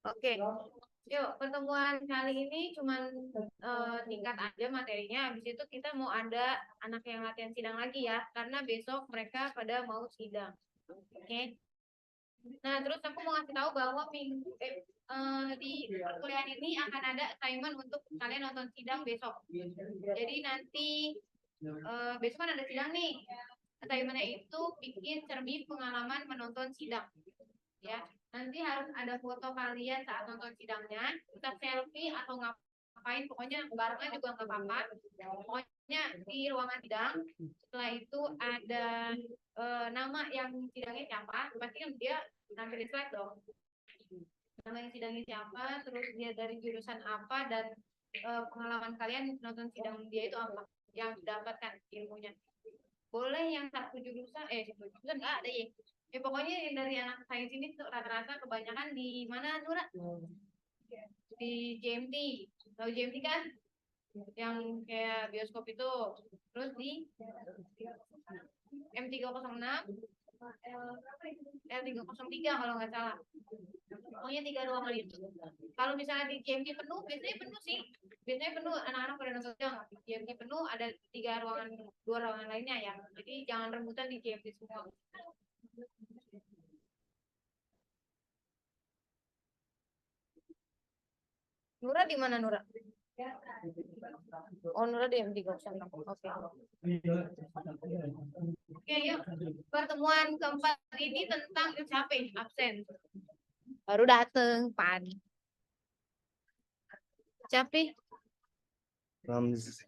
Oke, yuk pertemuan kali ini cuman tingkat aja materinya. Habis itu kita mau ada anak yang latihan sidang lagi ya, karena besok mereka pada mau sidang. Oke. Nah, terus aku mau ngasih tahu bahwa di perkuliahan ini akan ada assignment untuk kalian nonton sidang besok. Jadi nanti besok kan ada sidang nih. Assignment-nya itu bikin cermin pengalaman menonton sidang. Ya, nanti harus ada foto kalian saat nonton sidangnya, kita selfie atau ngapain, pokoknya barengan juga nggak apa-apa. Pokoknya di ruangan sidang. Setelah itu ada nama yang sidangnya siapa, pasti kan dia nampilin slide dong. Nama yang sidangnya siapa, terus dia dari jurusan apa, dan pengalaman kalian nonton sidang dia itu apa yang didapatkan ilmunya. Boleh yang satu jurusan nggak ada ya. Ya pokoknya yang dari anak sains ini tuh rata-rata kebanyakan di mana Nura? Di JMT. Tahu JMT kan? Yang kayak bioskop itu. Terus di M306, L303 kalau nggak salah. Pokoknya 3 ruangan itu. Kalau misalnya di JMT penuh, biasanya penuh sih. Biasanya penuh anak-anak pada nonton sidang. Di JMT penuh ada 3 ruangan, 2 ruangan lainnya ya. Jadi jangan rebutan di JMT semua. Nura di mana Nura? Oh, Nura di M306. Oke. Oke, yuk. Pertemuan keempat ini tentang siapa ini? Absen. Baru dateng, Pan. Siapa? Ramzi.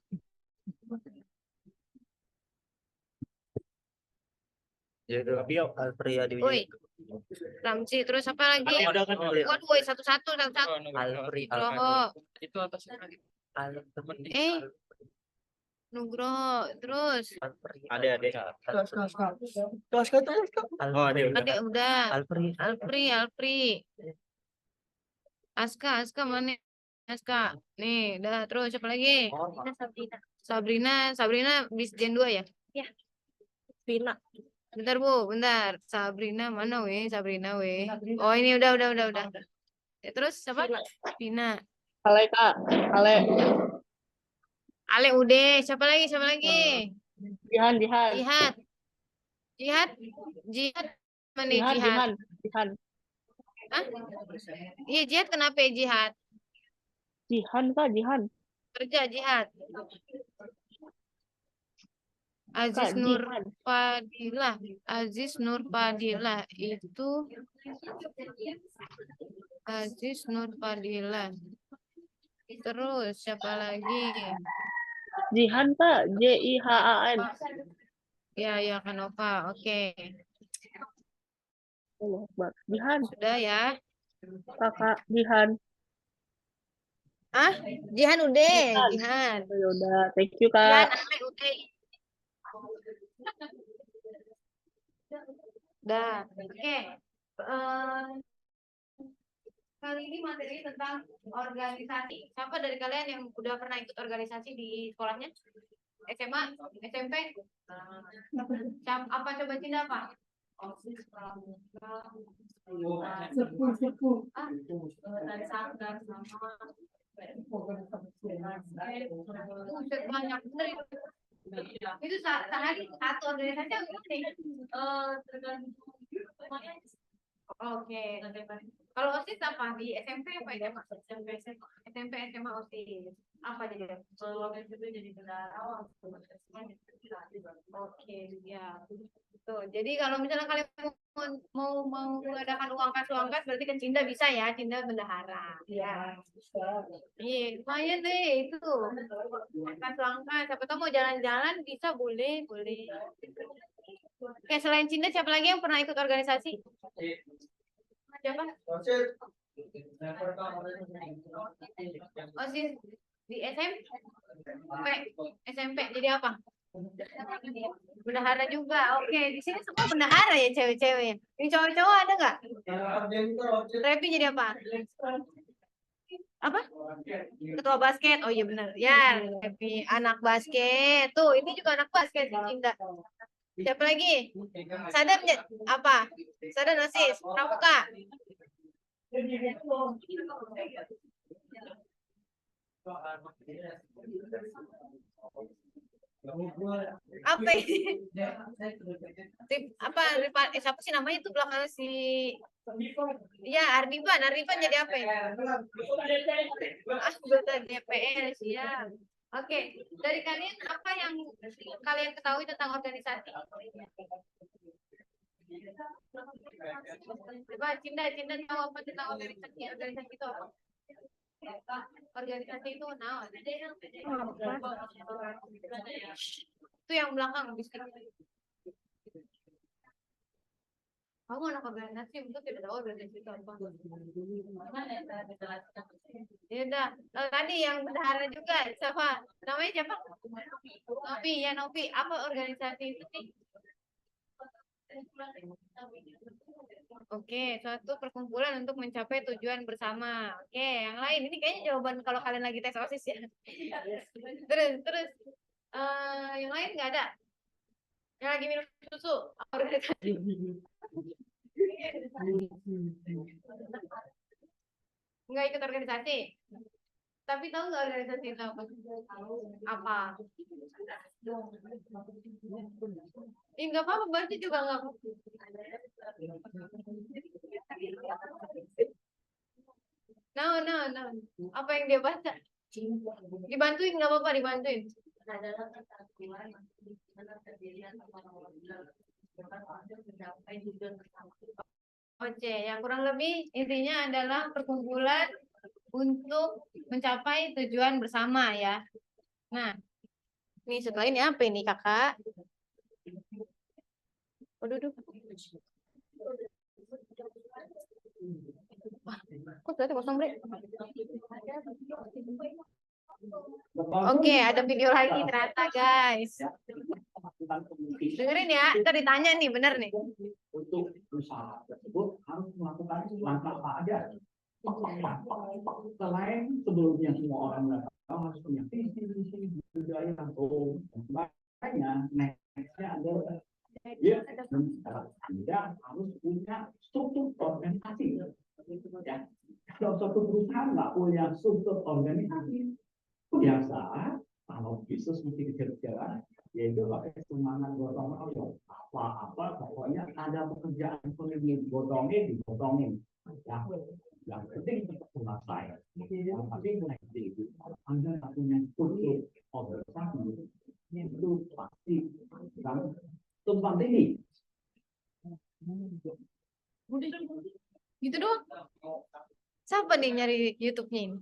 Ya udah, Alfria di Woi. Ramzi, terus apa lagi? Waduh, woi, satu-satu. Alfri. Itu atasnya lagi. Nugroho, terus Ada. ada udah. Alfri. Aska mana? Aska. Nih, udah, terus siapa lagi? Sabrina bis Gen 2 ya? Ya. Vina. Bentar Bu, bentar. Sabrina mana weh? Sabrina weh. Oh, ini udah. Ya, terus siapa? Vina. Ale Kak, Ale. Ale udah. Siapa lagi? Jihan. Jihad. Mana Jihad? Jihan. Hah? Iya, Jihad kenapa ya Jihad? Jihan Kak, Jihan. Kerja Jihad. Aziz Kak, Nur Jihan. Fadilah itu Aziz Nur Fadilah. Terus siapa lagi? Jihan Kak, Jihan. Ya Kanova. Oke. Allah Akbar. Jihan. Sudah ya. Kakak Jihan. Ah, Jihan udah, Jihan. Ya udah, thank you Kak. Jihan Ale udah. Dah. Oke. Kali ini materi tentang organisasi. Siapa dari kalian yang udah pernah ikut organisasi di sekolahnya? SMA, SMP? Apa coba Cinta apa? Banyak bener itu sehari satu organisasi tergantung. Oke. Kalau OSIS apa di SMP apa ya? SMP SMA OSIS apa jadi? Kalau SMP jadi bendahara. Oke, ya. Tuh, jadi kalau misalnya kalian mau mengadakan uang kas berarti kan Cinda bisa ya, Cinda bendahara. Ya. Iya, lumayan deh itu. Kas uang kas, siapa tahu mau jalan-jalan bisa boleh. Oke, selain Cinda siapa lagi yang pernah ikut organisasi? Siapa? OSIS di SMP jadi apa? Bendahara juga. Oke, di sini semua bendahara ya cewek-cewek. Yang cowok-cowok ada nggak? Repi jadi apa? Apa? Ketua basket. Oh iya benar. Ya, Repi anak basket. Tuh, ini juga anak basket Cinda. Siapa lagi? Sadam apa? Sadam Asis, Pramuka. Apa ini? Apa siapa sih namanya tuh belakang si ya Ardivan jadi apa ya? Anggota DPR siap. Oke, dari kalian apa yang kalian ketahui tentang organisasi? Coba Cinda tahu apa tentang organisasi? Organisasi itu apa? Organisasi itu nah, itu yang belakang bisnis. Kamu anak organisasi untuk tidak tahu organisasi itu apa? Ya udah, tadi yang bendahara juga siapa? Namanya siapa? Novi ya Novi. Apa organisasi itu sih? Oke, suatu perkumpulan untuk mencapai tujuan bersama. Oke, yang lain ini kayaknya jawaban kalau kalian lagi tes OSIS ya. Terus yang lain nggak ada? Yang lagi minum susu? Organisasi. Nggak ikut organisasi? Tapi tahu nggak organisasi itu apa? Apa? Nggak apa-apa, berarti juga nggak apa-apa. No. Apa yang dia baca? Dibantuin nggak apa-apa, dibantuin. Oke, yang kurang lebih intinya adalah perkumpulan untuk mencapai tujuan bersama ya. Nah, ini setelah ini apa ini kakak? Waduh. Kok ternyata kosong bre? Oke, ada video lagi ternyata guys. Dengerin ya, ntar ditanya nih, bener nih. Untuk usaha tersebut harus melakukan langkah apa aja. Selain sebelumnya semua orang harus punya visi budaya dan sebagainya. Nextnya adalah Anda harus punya struktur organisasi. Ya. Kalau satu perusahaan nggak punya struktur organisasi, biasa kalau bisnis mesti dikejar-kejar, yaitu pakai semangat gotong royong. Apa pokoknya ada pekerjaan yang digotongin. Ya, yang penting tetap selesai. Yang penting nanti itu Anda punya struktur organisasi itu pasti dan tumpang tinggi. Gitu doang. Siapa nih nyari YouTube-nya ini?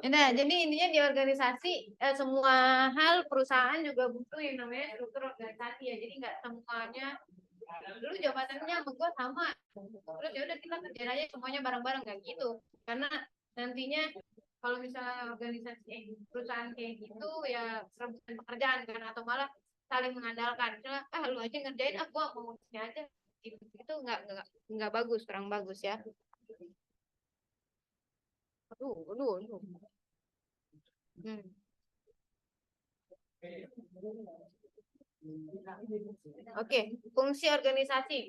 Nah, jadi intinya di organisasi semua hal perusahaan juga butuh yang namanya struktur organisasi ya. Jadi nggak semuanya dulu jabatannya sama gue sama. Terus ya udah kita kerjain aja semuanya bareng-bareng nggak gitu. Karena nantinya kalau misalnya organisasi perusahaan kayak gitu ya rebutan pekerjaan kan atau malah saling mengandalkan. Misalnya lu aja ngerjain, gua mau ngurusnya aja. Itu nggak bagus, kurang bagus ya. Aduh. Oke, fungsi organisasi.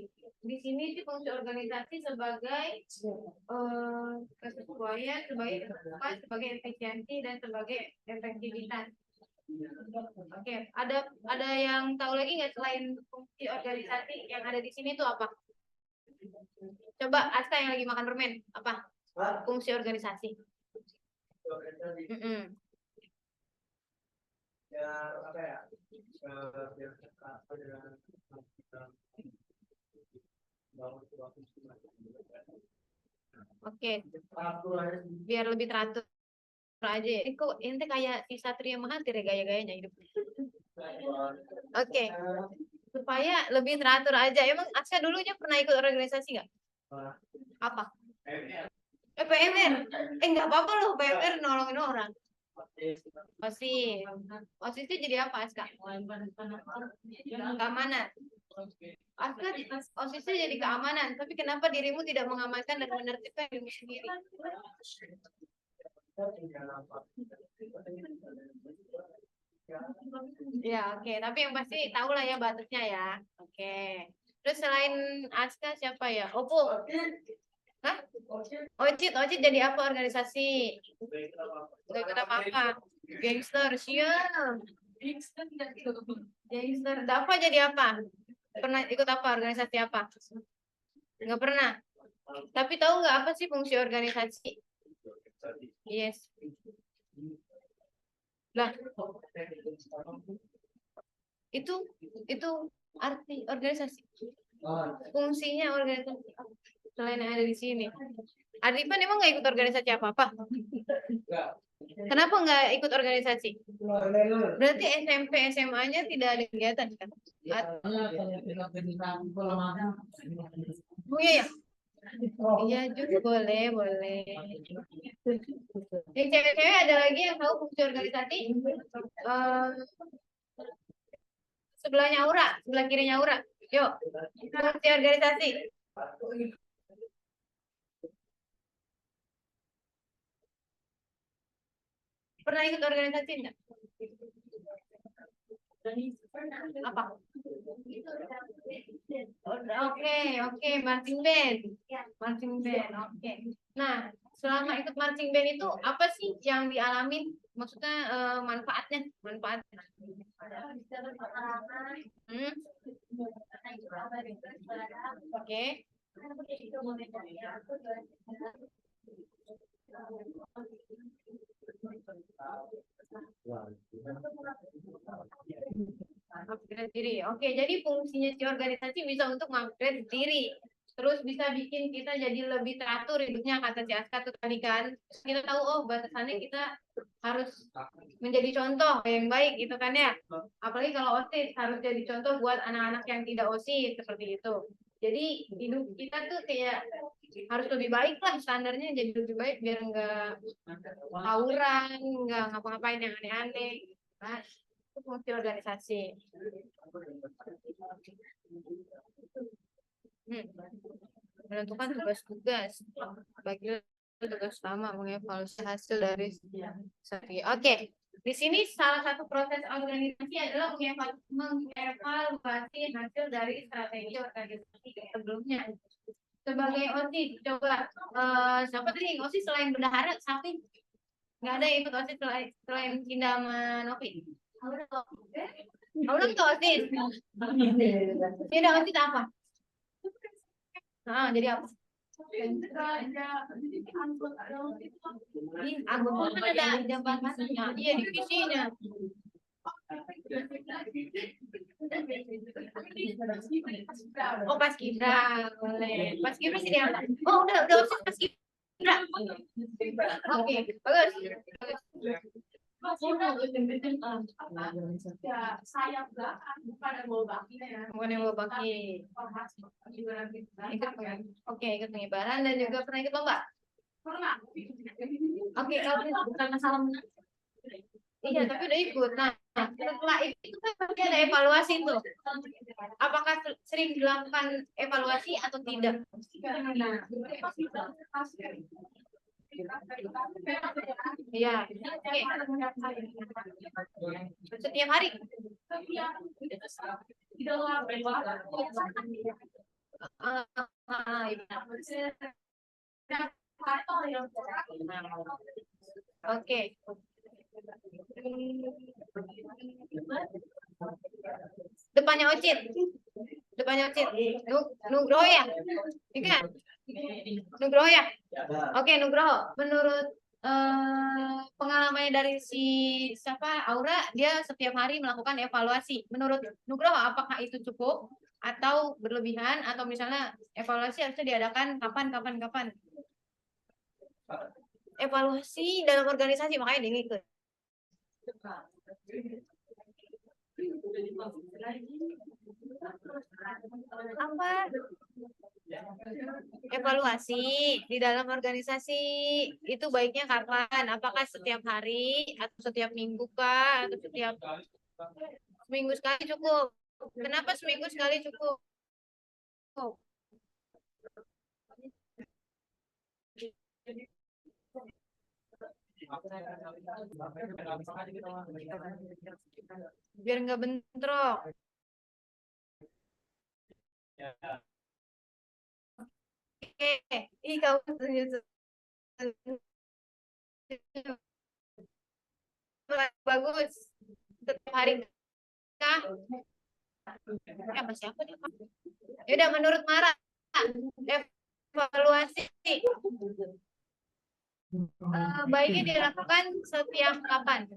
Di sini sih fungsi organisasi sebagai kesesuaian, sebagai efisiensi dan sebagai efektivitas. Oke, ada yang tahu lagi nggak selain fungsi organisasi yang ada di sini tuh apa? Coba Aska yang lagi makan permen, apa? Fungsi organisasi. Ya apa ya? Oke, biar lebih teratur aja. Kok ente kayak si Satria Mahathir ya gaya-gayanya hidup. Oke, supaya lebih teratur aja. Emang Aska dulunya pernah ikut organisasi nggak? Apa? PMR. Nggak apa-apa loh, PMR nolongin orang. OSIS jadi apa Aska? Keamanan. Aska OSIS jadi keamanan, tapi kenapa dirimu tidak mengamankan dan menertibkan dirimu sendiri? Ya, oke. Tapi yang pasti tahu lah ya batasnya ya. Oke. Terus selain Aska siapa ya? Opo. Hah? Ocit jadi apa organisasi? Gak ikut apa-apa. Gangster, siap. Gangster. Dafa jadi apa? Pernah ikut apa? Organisasi apa? Nggak pernah. Tapi tahu nggak apa sih fungsi organisasi? Yes. Lah, itu arti organisasi. Fungsinya organisasi selain yang ada di sini. Arifan emang nggak ikut organisasi apa-apa? Kenapa nggak ikut organisasi? Berarti SMP SMA-nya tidak ada kegiatan kan? Oh iya ya? Iya juga boleh. Yang cewek-cewek ada lagi yang tahu fungsi organisasi? Eh, sebelahnya Aura, sebelah kirinya Aura. Yuk, fungsi organisasi. Pernah ikut organisasi enggak? Apa? Oke, marching band. Marching band, oke. Nah, selama ikut marching band itu apa sih yang dialamin? Maksudnya manfaatnya? Hmm? Oke. Upgrade diri. Oke, jadi fungsinya si organisasi bisa untuk mengupgrade diri. Terus bisa bikin kita jadi lebih teratur hidupnya, kata si Aska tuh tadi kan. Kita tahu, oh batasannya kita harus menjadi contoh yang baik gitu kan ya. Apalagi kalau OSIS harus jadi contoh buat anak-anak yang tidak OSIS seperti itu. Jadi hidup kita tuh kayak harus lebih baik lah, standarnya jadi lebih baik biar enggak tawuran, enggak ngapa-ngapain yang aneh-aneh. Nah, itu fungsi organisasi. Menentukan tugas-tugas, bagi tugas utama mengevaluasi hasil dari strategi. Oke, di sini salah satu proses organisasi adalah mengevaluasi hasil dari strategi organisasi sebelumnya. Sebagai OSIS, coba siapa tadi yang OSIS selain bendahara, sapi? Nggak ada yang ikut OSIS selain Cinda sama Novi. Kamu tuh OSIS. Cinda OSIS apa? Nah, jadi apa? Anggota kan ada jabatannya, iya divisinya. Oh pas kibra, boleh. Pas kibra sih dia. Oh udah OSIS pas kibra. Oke, bagus. Saya bukan yang bawa baki ya. Bukan yang bawa baki. Oke, ikut pengibaran dan juga pernah ikut lomba. Pernah. Oke, kalau bukan masalah menang. Iya, tapi udah ikut. Nah, setelah itu kan pasti ada evaluasi tuh. Apakah sering dilakukan evaluasi atau tidak? Nah, iya. Oke. Setiap hari. Oke. Depannya Ocit. Nugroho ya? Iya. Nugroho ya? Oke, Nugroho. Menurut pengalamannya dari si siapa Aura, dia setiap hari melakukan evaluasi. Menurut Nugroho, apakah itu cukup atau berlebihan atau misalnya evaluasi harusnya diadakan kapan? Evaluasi dalam organisasi makanya dia ngikut. Apa? Evaluasi di dalam organisasi itu baiknya kapan? Apakah setiap hari atau setiap minggu kah? Atau setiap seminggu sekali cukup? Kenapa seminggu sekali cukup? Biar nggak bentrok. Oke, ih kamu bagus. Setiap hari kah? Apa siapa nih? Ya udah menurut Mara, evaluasi baiknya dilakukan setiap kapan?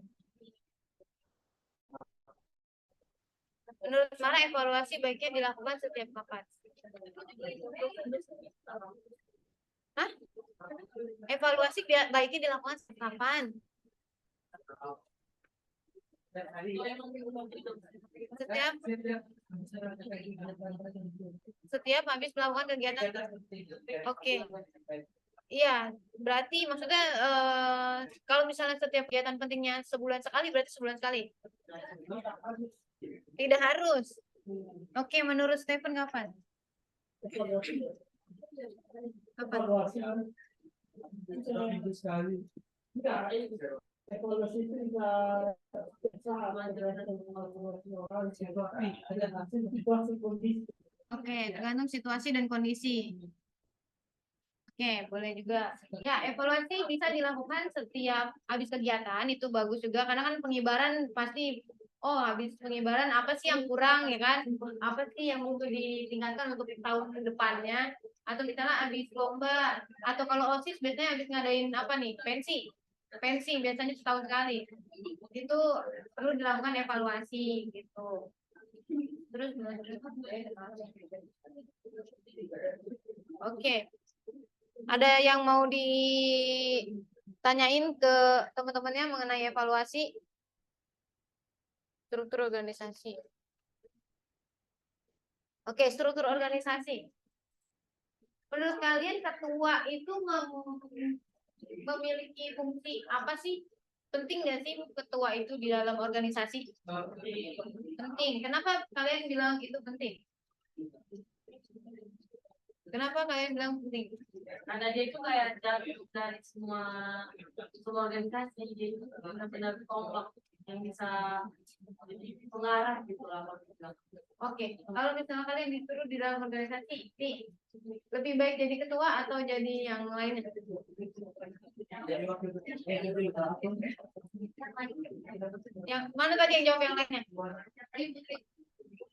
Menurut Mara, evaluasi baiknya dilakukan setiap kapan? Hah? Evaluasi baiknya dilakukan setiap kapan? Setiap habis melakukan kegiatan. Oke. Iya, berarti maksudnya kalau misalnya setiap kegiatan pentingnya sebulan sekali, berarti sebulan sekali. Tidak harus. Oke, menurut Stephen kapan? Kapan? Evaluasi itu Oke, tergantung situasi dan kondisi. Oke, boleh juga. Ya, evaluasi bisa dilakukan setiap habis kegiatan, itu bagus juga. Karena kan pengibaran pasti, oh habis pengibaran apa sih yang kurang ya kan? Apa sih yang untuk ditingkatkan untuk tahun depannya? Atau misalnya habis lomba, atau kalau OSIS biasanya habis ngadain apa nih? Pensi biasanya setahun sekali. Itu perlu dilakukan evaluasi gitu. Terus oke. Ada yang mau ditanyain ke teman-temannya mengenai evaluasi struktur organisasi? Oke, struktur organisasi. Menurut kalian ketua itu memiliki fungsi apa sih? Penting nggak sih ketua itu di dalam organisasi? Penting. Kenapa kalian bilang itu penting? Kenapa kalian bilang penting? Karena dia itu kayak dari semua organisasi, jadi benar-benar kompak yang bisa mengarah gitu lah. Oke, kalau misalnya kalian disuruh di dalam organisasi, nih, lebih baik jadi ketua atau jadi yang lainnya? Yang mana tadi yang jawab yang lainnya?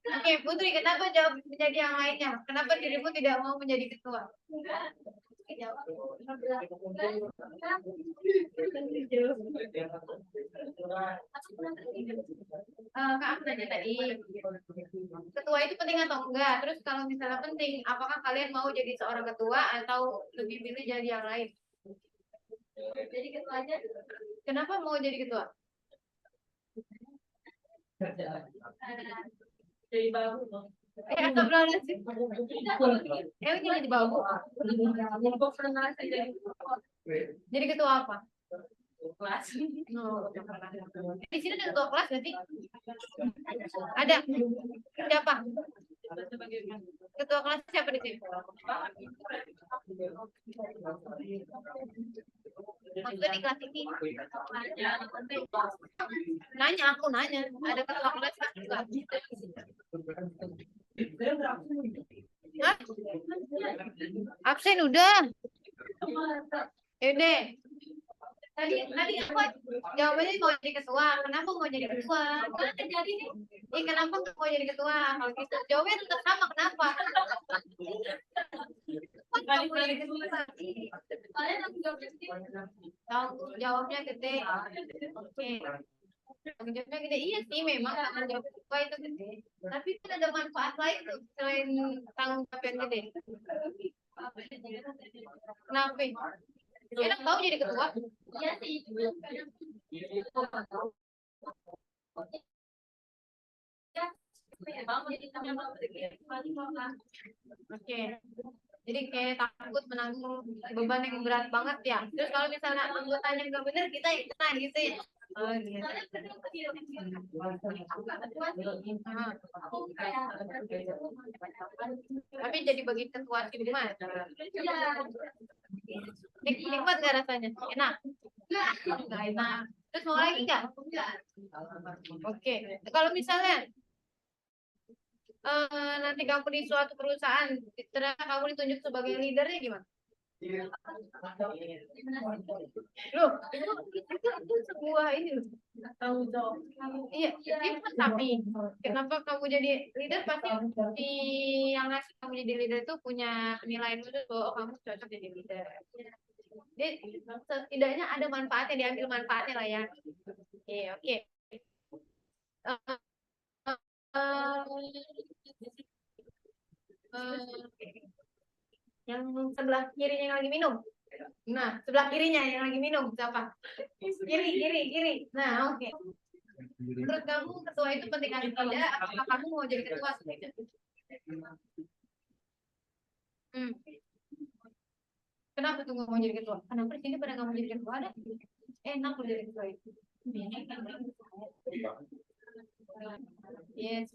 Oke, Putri, kenapa jawab menjadi yang lainnya? Kenapa dirimu tidak mau menjadi ketua? Kak, aku tanya tadi, ketua itu penting atau enggak? Terus kalau misalnya penting, apakah kalian mau jadi seorang ketua atau lebih pilih jadi yang lain? Jadi ketua aja. Kenapa mau jadi ketua? Jadi bagus loh. Atau berapa sih? Jadi bagus. Jadi ketua apa? Kelas. Di sini ada ketua kelas nggak sih? Ada. Siapa? Ketua kelas siapa di sini? Maksudnya di kelas ini? Nanya, aku nanya. Ada ketua kelas nggak? Hah? Absen udah. Yaudah. Tadi apa jawabannya mau jadi ketua? Kenapa mau jadi ketua? Kenapa nggak mau jadi ketua? Kalau gitu jawabnya tetap sama. Kenapa? Jawabnya gede. Oke. Tanggung jawabnya gede. Iya sih, memang tanggung jawab ketua itu gede. Tapi kan ada manfaat lain tuh selain tanggung jawab yang gede. Kenapa? Enak tahu jadi ketua? Iya sih. Oke. Jadi kayak takut menanggung beban yang berat banget ya. Terus kalau misalnya anggotanya nggak benar, kita yang kena gitu ya. Oh, gitu. Tapi jadi bagi ketua tim gimana? Nikmat nggak rasanya? Enak. Nggak enak. Terus mau lagi nggak? Oke. Kalau misalnya nanti kamu di suatu perusahaan, ternyata kamu ditunjuk sebagai leadernya gimana? Loh, itu sebuah ini loh. Tanggung jawab. Iya, tapi kenapa kamu jadi leader? Pasti di yang ngasih kamu jadi leader itu punya penilaian khusus bahwa oh, kamu cocok jadi leader. Jadi setidaknya ada manfaatnya, diambil manfaatnya lah ya. Oke, oke. Yang sebelah kirinya yang lagi minum. Nah, sebelah kirinya yang lagi minum siapa? Kiri. Nah, oke. Menurut kamu ketua itu penting atau tidak? Apakah kamu mau jadi ketua atau tidak? Kenapa tuh nggak mau jadi ketua? Kenapa di sini pada nggak mau jadi ketua? Ada enak loh jadi ketua itu. Yes.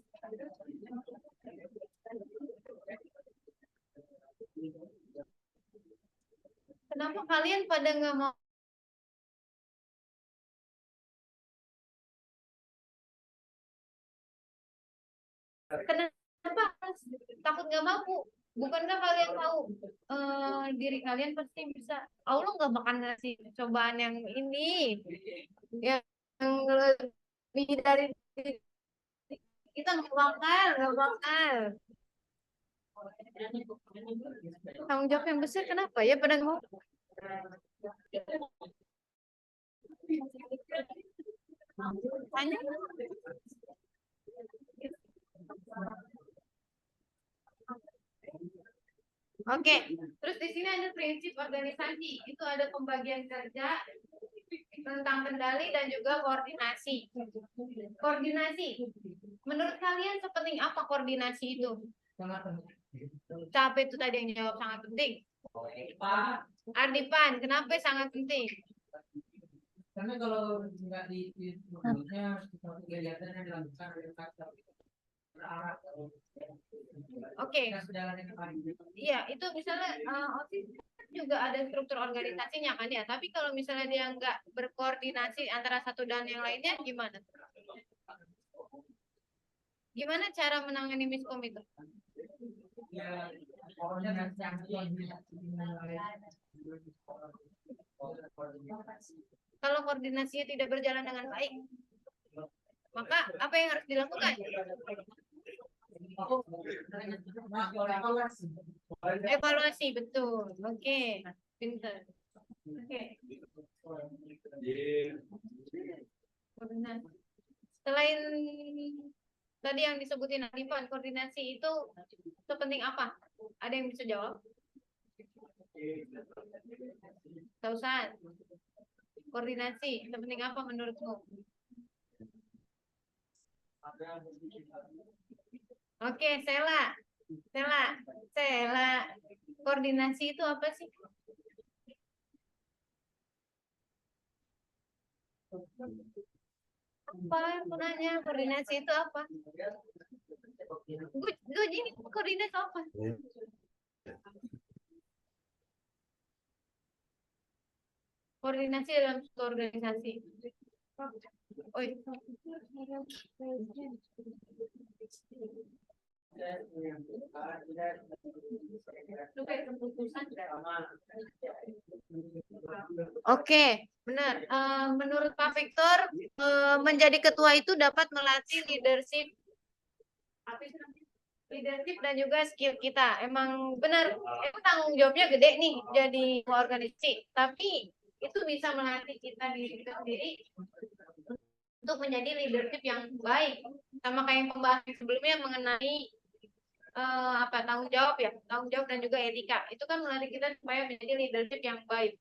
Kenapa kalian pada nggak mau? Kenapa takut nggak mampu? Bukankah kalian tahu diri kalian pasti bisa? Allah nggak bakal ngasih cobaan yang ini, yang lebih dari kita nggak bakal. Tanggung jawab yang besar kenapa ya pada nggak mau? Tanya. Oke, terus di sini ada prinsip organisasi. Itu ada pembagian kerja, tentang kendali dan juga koordinasi. Koordinasi. Menurut kalian sepenting apa koordinasi itu? Capek itu tadi yang jawab sangat penting. Ardipan, kenapa sangat penting? Karena kalau nggak di sebelumnya kegiatannya dilakukan Oke. Iya, itu misalnya OSIS juga ada struktur organisasinya kan ya. Tapi kalau misalnya dia nggak berkoordinasi antara satu dan yang lainnya, gimana? Gimana cara menangani miskom itu? Ya, kalau koordinasinya tidak berjalan dengan baik, maka apa yang harus dilakukan? Evaluasi, betul. Oke, pintar. Oke. Selain tadi yang disebutin Arifan, koordinasi itu sepenting apa? Ada yang bisa jawab? Tausan, koordinasi sepenting apa menurutmu? Oke, Sela, koordinasi itu apa sih? Apa gunanya koordinasi itu apa? Gue ini koordinasi apa? Koordinasi dalam suatu organisasi. Oi. Oke, benar. Menurut Pak Victor, menjadi ketua itu dapat melatih leadership dan juga skill kita. Emang benar, emang tanggung jawabnya gede nih jadi organisasi. Tapi itu bisa melatih kita diri sendiri untuk menjadi leadership yang baik. Sama kayak yang pembahasan sebelumnya mengenai tanggung jawab dan juga etika. Itu kan melatih kita supaya menjadi leadership yang baik.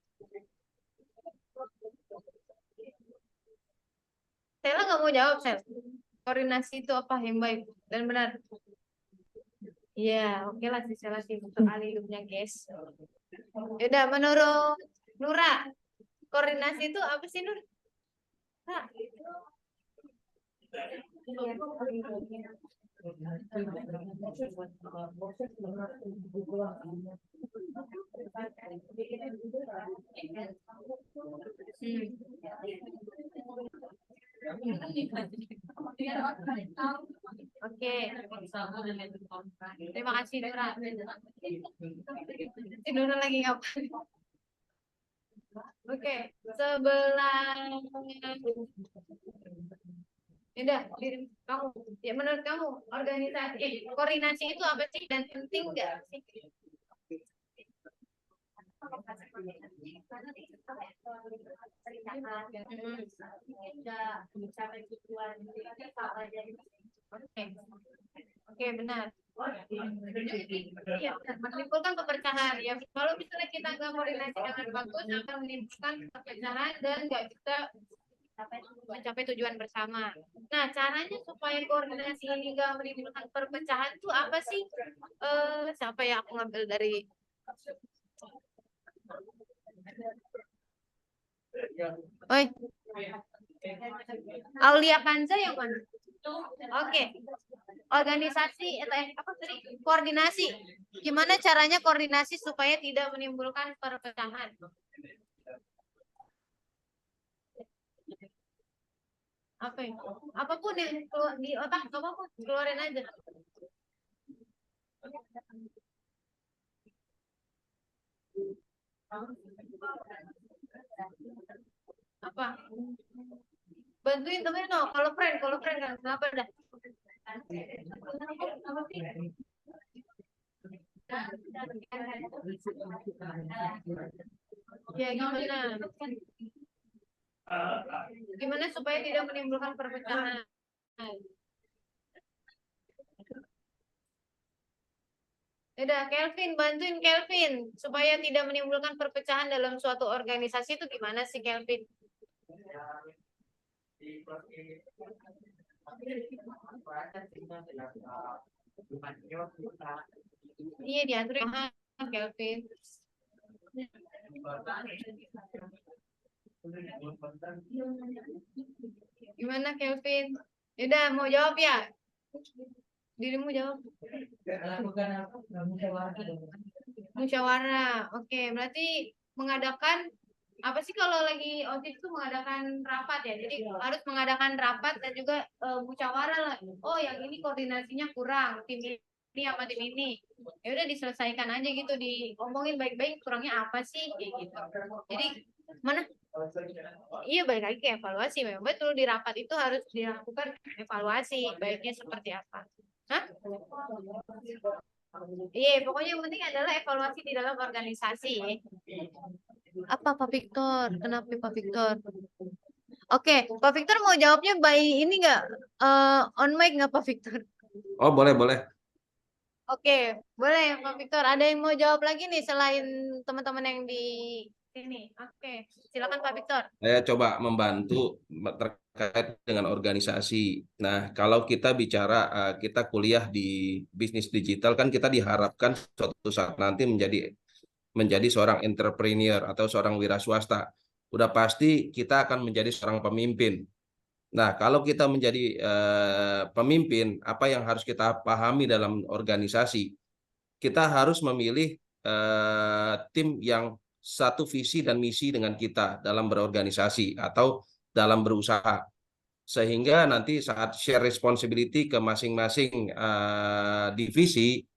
Sela nggak mau jawab, Sel. Koordinasi itu apa yang baik dan benar? Iya, oke lah si Sela sibuk sekali hidupnya, guys. Yaudah, menurut Nura, koordinasi itu apa sih, Nur? Nah. Oke, terima kasih Nura. Nura lagi ngapain? Oke, sebelah udah kamu ya, menurut kamu organisasi koordinasi itu apa sih dan penting nggak sih? Oke, benar. Iya, menimbulkan perpecahan ya. Kalau misalnya kita nggak koordinasi dengan bagus, akan menimbulkan perpecahan dan nggak bisa mencapai tujuan bersama. Nah, caranya supaya koordinasi ini nggak menimbulkan perpecahan itu apa sih? Siapa ya, aku ngambil dari Oi. Aulia Kanza yang mana? Oke. Organisasi apa tadi? Koordinasi. Gimana caranya koordinasi supaya tidak menimbulkan perpecahan? Apa ya? Apapun yang di otak, apapun keluarin aja. Apa? Bantuin temen no. Kalau friend kan kenapa dah? Ya gimana? Gimana supaya tidak menimbulkan perpecahan? Udah, Kelvin, bantuin Kelvin supaya tidak menimbulkan perpecahan dalam suatu organisasi itu gimana sih Kelvin? Iya, diatur Kelvin. Gimana Kelvin? Udah, mau jawab ya? Dirimu jawab. Musyawarah. Oke, berarti mengadakan apa sih kalau lagi OSIS itu mengadakan rapat ya? Jadi harus mengadakan rapat dan juga musyawarah lah. Oh, yang ini koordinasinya kurang, tim ini sama tim ini. Ya udah diselesaikan aja gitu, diomongin baik-baik kurangnya apa sih kayak gitu. Jadi mana? Iya, balik lagi ke evaluasi. Memang betul di rapat itu harus dilakukan evaluasi baiknya seperti apa. Hah? Iya, pokoknya yang penting adalah evaluasi di dalam organisasi. Apa Pak Victor? Kenapa Pak Victor? Oke, Pak Victor mau jawabnya by ini nggak? On mic nggak Pak Victor? Oh, boleh. Oke, boleh Pak Victor. Ada yang mau jawab lagi nih selain teman-teman yang di sini? Oke, silakan Pak Victor. Saya coba membantu terkait dengan organisasi. Nah, kalau kita bicara, kita kuliah di bisnis digital, kan kita diharapkan suatu saat nanti menjadi seorang entrepreneur atau seorang wira swasta. Udah pasti kita akan menjadi seorang pemimpin. Nah, kalau kita menjadi pemimpin, apa yang harus kita pahami dalam organisasi? Kita harus memilih tim yang satu visi dan misi dengan kita dalam berorganisasi atau dalam berusaha. Sehingga nanti saat share responsibility ke masing-masing divisi,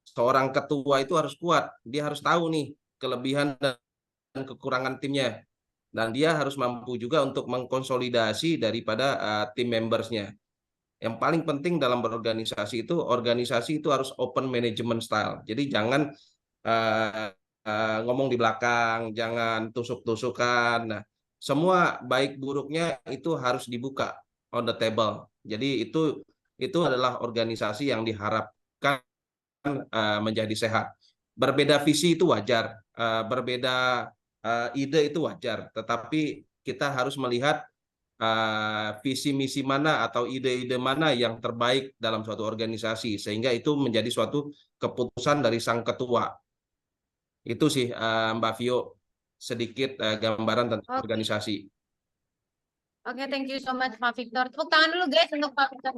seorang ketua itu harus kuat. Dia harus tahu nih kelebihan dan kekurangan timnya. Dan dia harus mampu juga untuk mengkonsolidasi daripada tim membersnya. Yang paling penting dalam berorganisasi itu, organisasi itu harus open management style. Jadi jangan ngomong di belakang, jangan tusuk-tusukan. Nah, semua baik buruknya itu harus dibuka on the table. Jadi itu adalah organisasi yang diharapkan menjadi sehat. Berbeda visi itu wajar, berbeda ide itu wajar, tetapi kita harus melihat visi misi mana atau ide-ide mana yang terbaik dalam suatu organisasi, sehingga itu menjadi suatu keputusan dari sang ketua. Itu sih Mbak Vio, sedikit gambaran tentang organisasi. Oke, thank you so much Pak Victor. Tepuk tangan dulu guys untuk Pak Victor.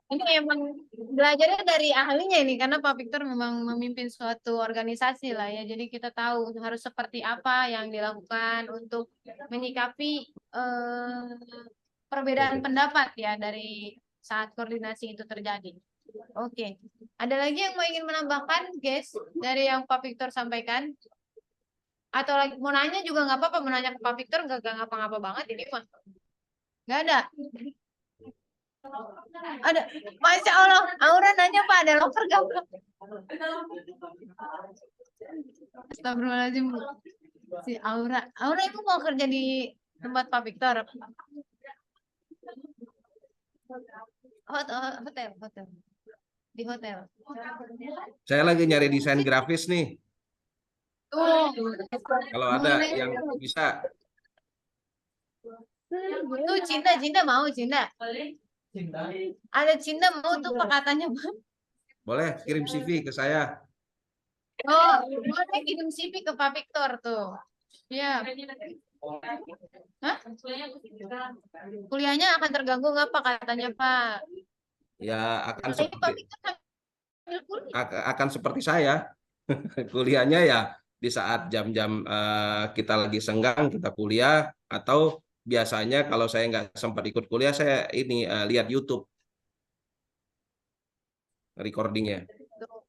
Ini emang belajarnya dari ahlinya ini karena Pak Victor memang memimpin suatu organisasi lah ya. Jadi kita tahu harus seperti apa yang dilakukan untuk menyikapi perbedaan pendapat ya dari saat koordinasi itu terjadi. Oke. Ada lagi yang mau ingin menambahkan, guys, dari yang Pak Victor sampaikan? Atau lagi mau nanya juga nggak apa-apa, mau nanya ke Pak Victor nggak ngapa-ngapa banget ini mah. Nggak ada. Ada, Masya Allah, Aura nanya Pak, ada loker gak? Astagfirullahaladzim, si Aura itu mau kerja di tempat Pak Victor? Hotel, di hotel. Saya lagi nyari desain grafis nih. Tuh, Kalau ada yang bisa. tuh Cinta mau Cinta. Ada Cinta mau tuh Pak katanya. Boleh kirim CV ke saya. Oh, boleh kirim CV ke Pak Victor tuh. Iya. Hah? Kuliahnya akan terganggu nggak Pak katanya Pak? Ya akan Ini Pak seperti Victor sambil kuliah. akan seperti saya. Kuliahnya ya di saat jam-jam kita lagi senggang kita kuliah, atau biasanya kalau saya nggak sempat ikut kuliah saya ini lihat YouTube recordingnya. Tuh,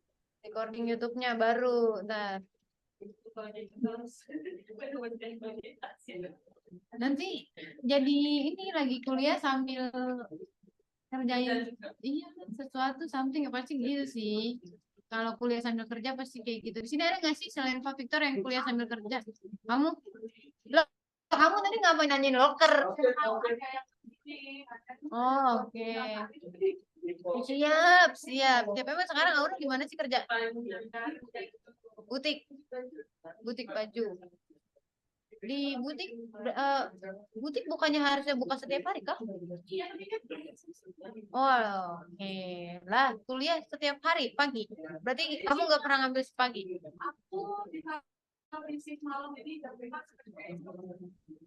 recording YouTube-nya baru. Nah, nanti jadi ini lagi kuliah sambil kerjain iya sesuatu something ya pasti gitu sih. Kalau kuliah sambil kerja pasti kayak gitu. Di sini ada nggak sih selain Pak Victor yang kuliah sambil kerja? Kamu? Loh, kamu tadi ngapain nanyain loker? Oh, oke. Siap. Emang sekarang Aura gimana sih kerja? Butik baju. Di butik bukannya harusnya buka setiap hari kah? Oh, oke. Lah, kuliah setiap hari pagi. Berarti kamu nggak pernah ngambil pagi?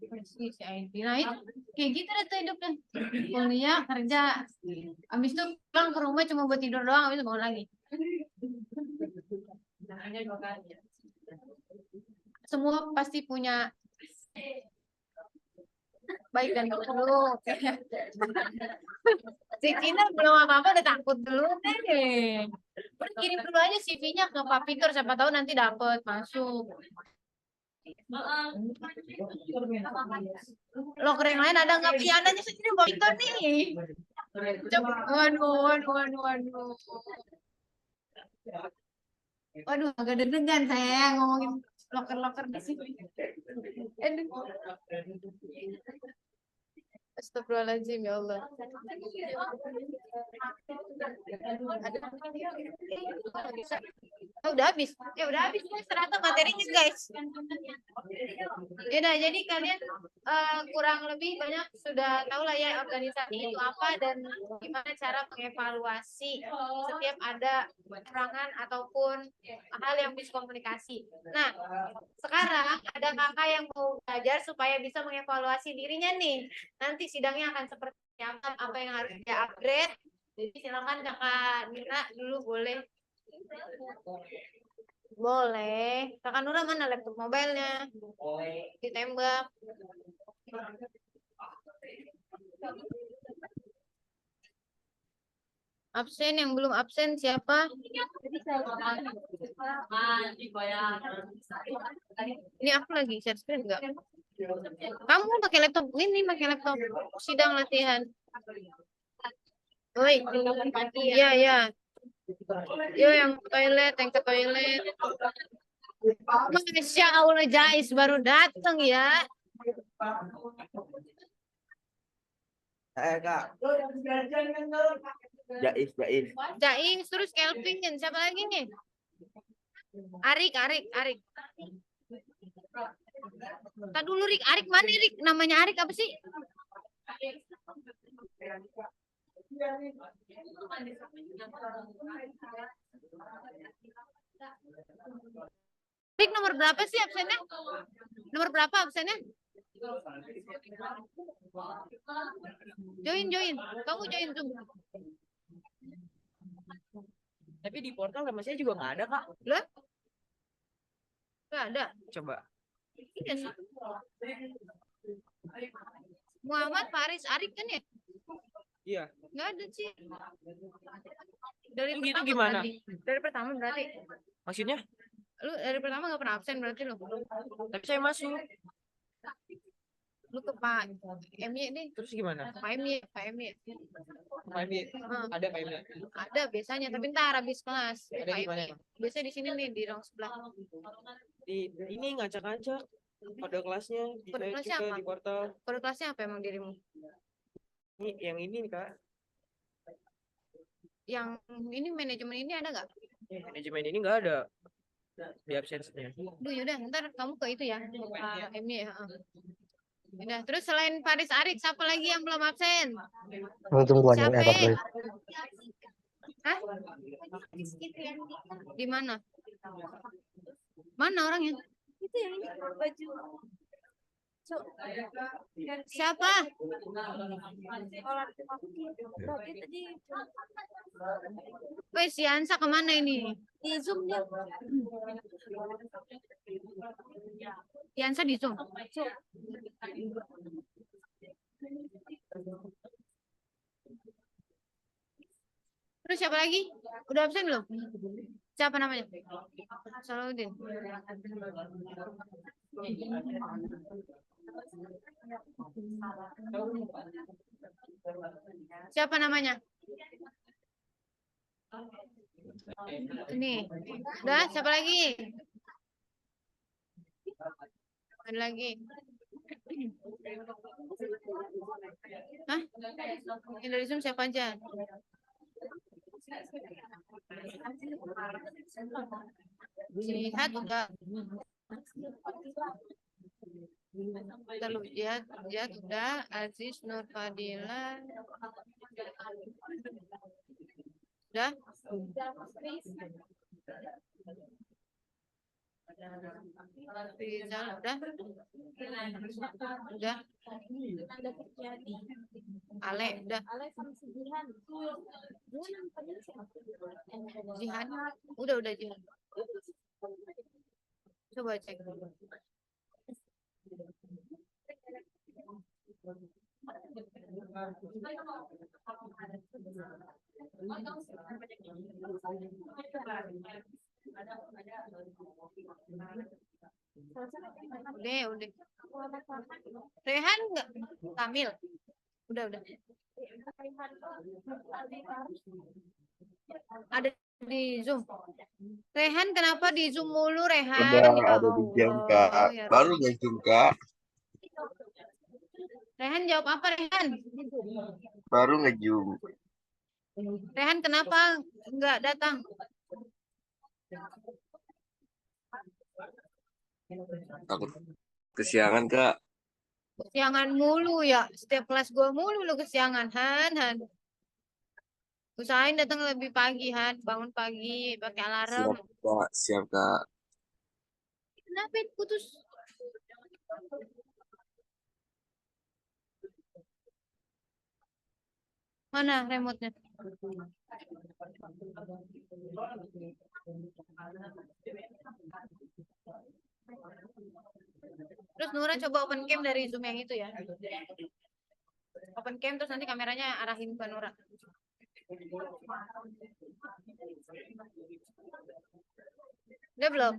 Persis, ID. Nah, itu kayak gitu deh tuh hidupnya. Kuliah, kerja. Habis itu pulang ke rumah cuma buat tidur doang, habis itu bangun lagi. Semua pasti punya baik dan buruk. Si Cina belum apa-apa udah takut dulu deh. Kirim dulu aja CV-nya ke Pak Victor, siapa tahu nanti dapet masuk. Loker yang lain ada nggak? Iya, adanya sendiri Pak Victor nih. Coba. Waduh. Waduh, agak deg-degan saya ngomongin loker-loker di sini. Aduh. Astagfirullahaladzim, ya Allah. Oh, udah habis. Ya udah habis guys, ternyata materinya guys. Ya udah, jadi kalian kurang lebih banyak sudah tahu lah ya organisasi itu apa dan gimana cara mengevaluasi setiap ada kekurangan ataupun hal yang miskomunikasi. Nah, sekarang ada kakak yang mau belajar supaya bisa mengevaluasi dirinya nih. Nanti sidangnya akan seperti apa yang harus dia upgrade. Jadi silakan kakak Nina dulu boleh. Boleh. Kakak Nura mana laptop mobilenya? Ditembak. Absen, yang belum absen siapa? Ini aku lagi share screen enggak? Kamu pakai laptop ini, pakai laptop sidang latihan. Oi, iya. Yo yang ke toilet. Masya Allah, Jais baru datang ya. Kak. Jais. Terus Kelvin, siapa lagi nih? Arik. Tak dulu Rik, Arik mana Rik? Namanya Arik apa sih? Rik nomor berapa sih absennya? Nomor berapa absennya? Join. Kamu join Zoom. Tapi di portal nama saya juga nggak ada, Kak. Nggak ada. Coba. Iya sih. Muhammad Faris Arik kan ya? Iya. Nggak ada sih. Dari Itu pertama gimana? berarti. Dari pertama berarti. Maksudnya? Lu dari pertama nggak pernah absen berarti lu. Tapi saya masuk. Lu ke Pak MY nih. Terus gimana? Pak MY, Pak MY. Pak Emi, ada Pak Emi. Ada biasanya, tapi ntar habis kelas. Ada Pak di mana? MY. Biasanya di sini nih di ruang sebelah. Di ini ngacak-ngacak. Pada kelasnya, di Kode saya kelasnya juga apa? di portal. Kode kelasnya apa emang dirimu? Ini yang ini nih, Kak. Yang ini manajemen ini ada nggak? Manajemen ini nggak ada di absensinya. Duh, yaudah, ntar kamu ke itu ya, ke Pak MY. Udah, terus selain Faris Arik, siapa lagi yang belum absen? Siapa? Hah? Di mana? Mana orangnya? Itu yang ini baju. Siapa? Weh, si Ansa kemana ini? Di Zoom dia. Si Ansa di Zoom. Terus siapa lagi? Udah absen belum? Siapa namanya? Salahuddin. Siapa namanya? Ini. Udah, siapa lagi? Ada lagi. Hah? Yang dari Zoom siapa aja? Jihad enggak? Lalu Jihad udah, Aziz Nur Fadila udah. Rizal udah. Udah. Ale udah. Jihan udah Jihan. Coba cek. Udah. Rehan enggak? Kamil. Udah. Ada di Zoom. Rehan kenapa di Zoom mulu, Rehan? Ya Ada di jam, Allah, Kak. ya Baru Allah. nge-zoom, Kak. Rehan jawab apa, Rehan? Baru nge-zoom. Rehan kenapa enggak datang? Takut kesiangan, Kak. Kesiangan mulu ya. Setiap kelas gua mulu lu kesiangan, Han. Usahain datang lebih pagi, Han. Bangun pagi, pakai alarm. Siap, Kak. Siap, Kak. Kenapa putus? Mana remote-nya? Terus Nura coba open cam dari Zoom yang itu ya. Open cam terus nanti kameranya arahin ke Nura. Udah belum?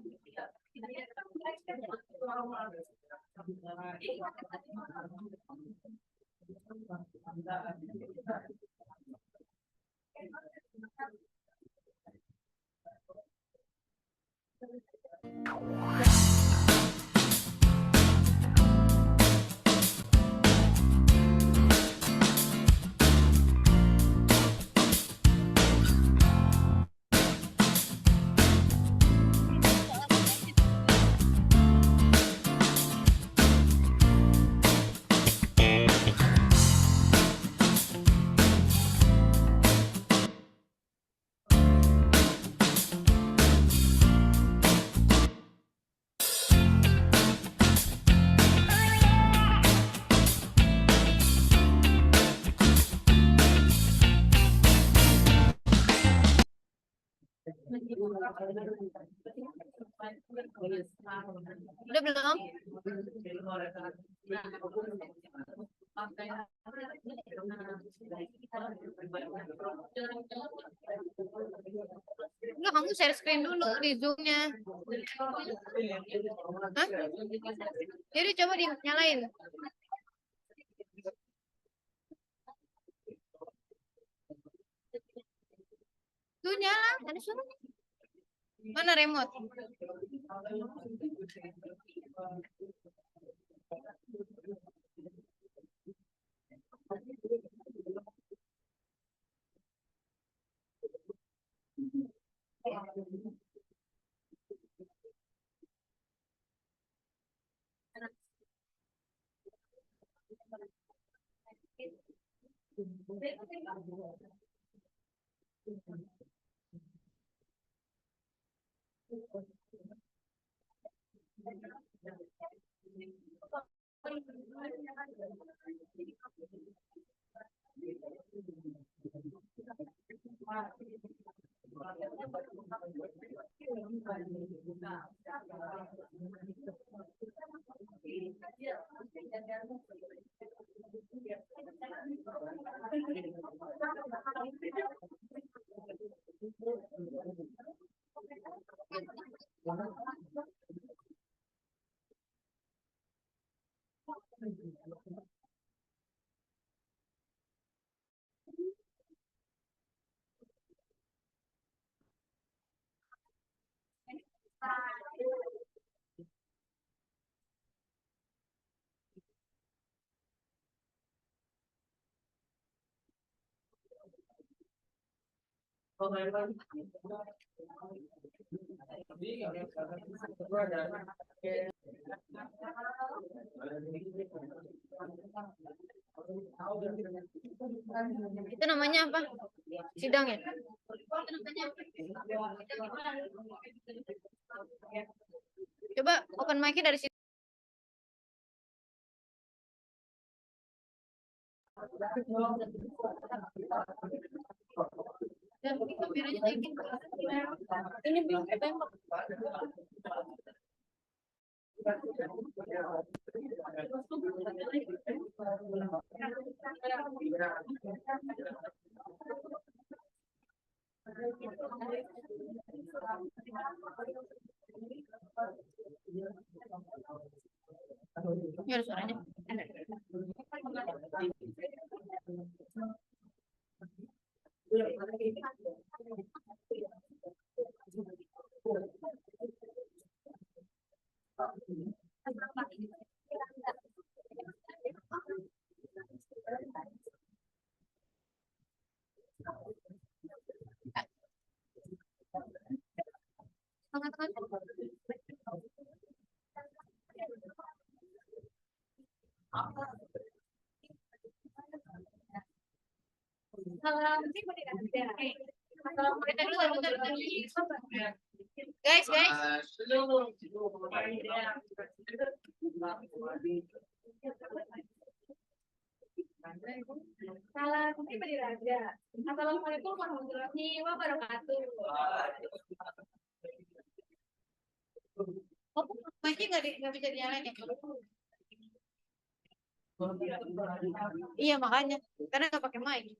Udah belum? Enggak, kamu share screen dulu di Zoom-nya. Hah? Jadi coba dinyalain. Tuh nyala, ada suara. Mana remote? Itu namanya apa? Sidang ya? Coba open mic-nya dari situ. Dan kameranya naikin. Ini belum ketembak. Ini ada suaranya. Guys. Salam berdiraja. Assalamualaikum warahmatullahi wabarakatuh. Oh, mic-nya nggak bisa dinyalain ya? Iya makanya, karena nggak pakai mic.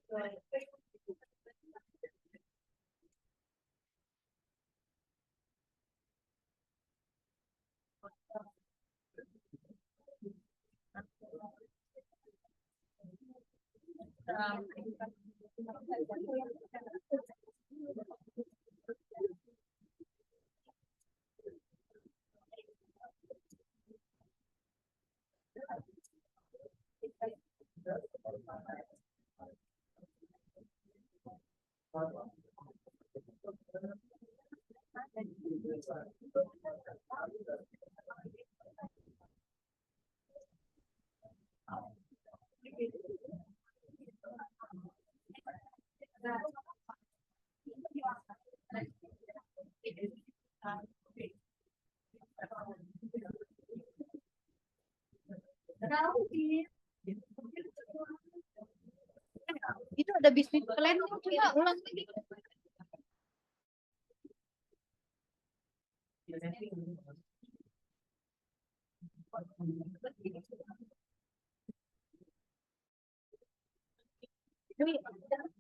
Itu ada bisnis plan, coba ulang lagi.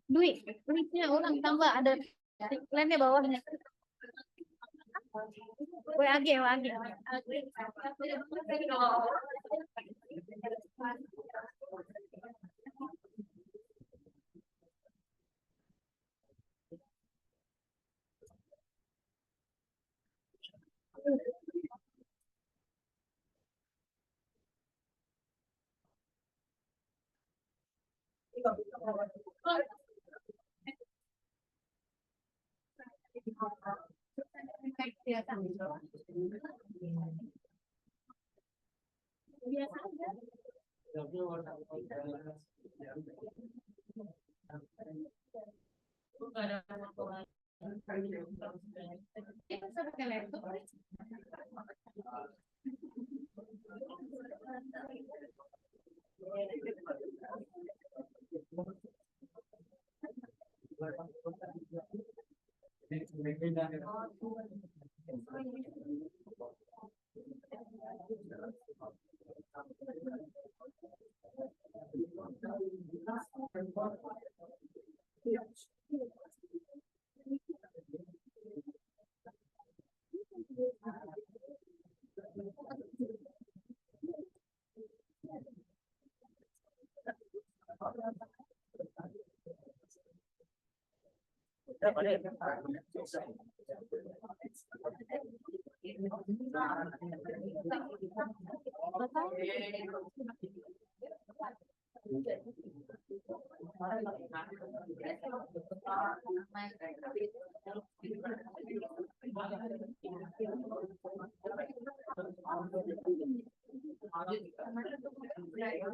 Duitnya ulang tambah ada iklannya bawahnya. WAG. Biasa aja. Bisa pakai laptop.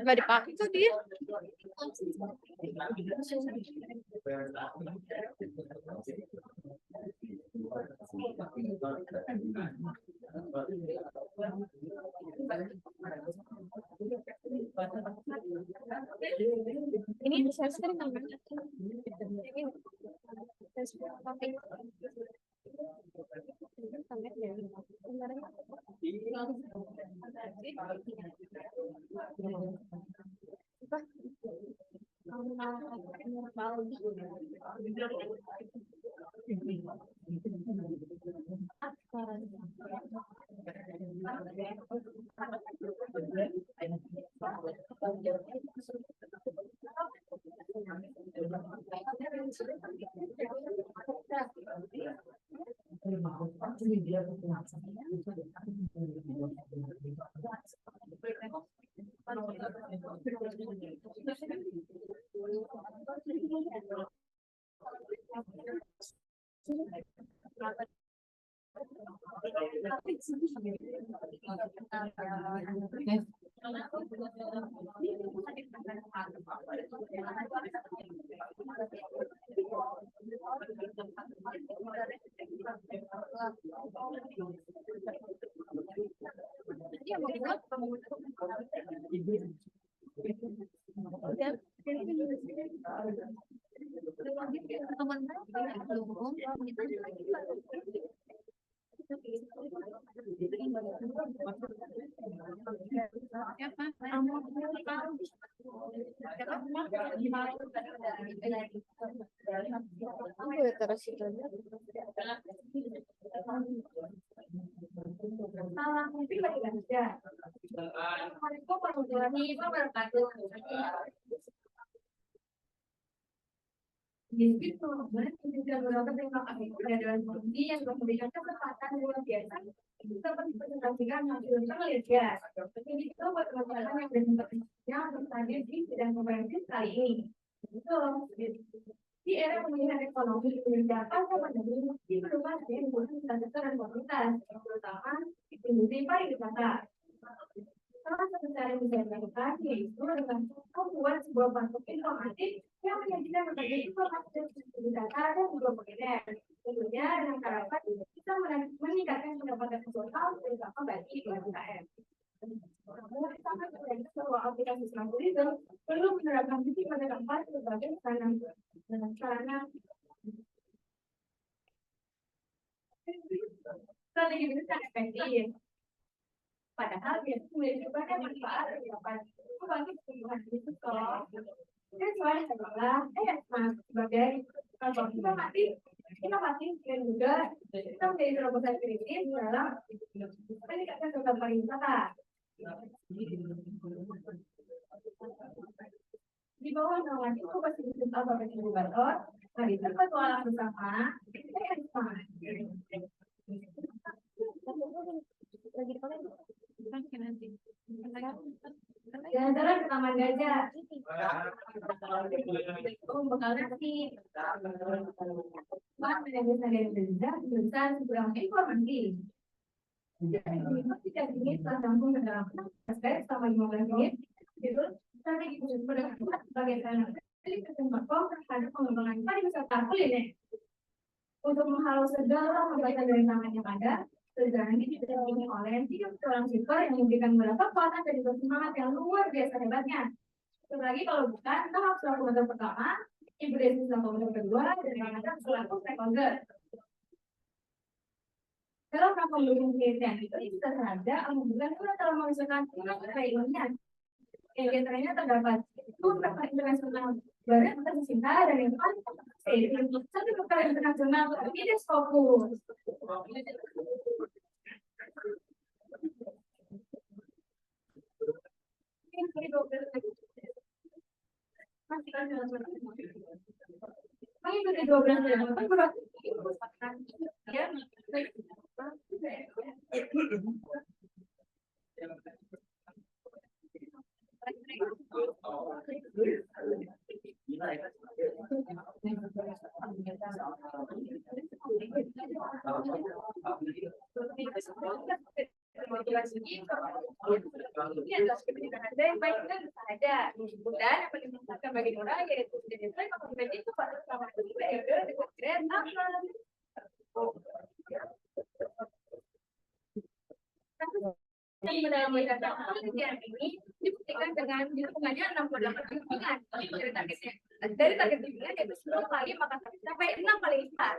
Nggak dipakai tuh dia. Ini saya sering namanya. Jadi juga beberapa terima kasih dalam kondisi yang memberikan kesempatan luar biasa kita presentasikan hasil penelitian. Ini itu buat teman-teman yang berinteraksinya bertanya di bidang komprehensif kali ini. Di era pemulihan ekonomi Indonesia pasca pandemi diperlukan adanya hubungan sektor dan komunitas, terutama industri pariwisata. Salah satu cara yang bisa dilakukan yaitu dengan membuat sebuah bentuk informatif yang menyajikan berbagai informasi dari data dan juga pengedar. Tentunya dengan harapan bisa meningkatkan pendapatan nasional terutama bagi UMKM. Namun sangat terlihat bahwa aplikasi smart tourism perlu menerapkan visi pada tempat berbagai sarana. strategi bisnis yang efektif. Padahal biasanya manajemennya manfaat bagi pertumbuhan bisnis kalau soalnya adalah sebagai kalau kita masih dan juga kita menjadi terobosan kritis dalam meningkatkan sektor pariwisata. Di bawah naungan inkubasi bisnis alfabet inkubator, tadi berpetualang bersama jalan-jalan ke Taman Gajah, bekal nasi, bahan dari besar kurang informasi. Tidak ingin tercampur ke dalam aspek selama 15 menit, itu strategi bisnis bergerak sebagai sarana terhadap pengembangan pariwisata kuliner. Untuk menghalau segala hambatan dari tangan yang ada, kerjaan ini didampingi oleh 3 orang siswa yang memberikan beberapa kekuatan dan juga semangat yang luar biasa hebatnya. Apalagi kalau bukan tahap selaku motor pertama, Ibu Desi selaku motor kedua, dan Ramadan selaku stakeholder. Dalam rangka mendukung penelitian itu bisa saja alhamdulillah kita telah mengusulkan keilmuan. Yang antaranya terdapat beberapa internasional barat tercinta dan yang paling satu beberapa internasional tidak fokus. Mengikuti 12 ini adalah kebijakan yang baik dan ada dan yang paling memudahkan bagi orang yaitu jadi kompetensi itu pada selama ini periode dengan apa yang mendalam penelitian ini dibuktikan dengan hitungannya 68 bimbingan dari targetnya. Dari target bimbingan yaitu 10 kali maka sampai 6 kali lipat.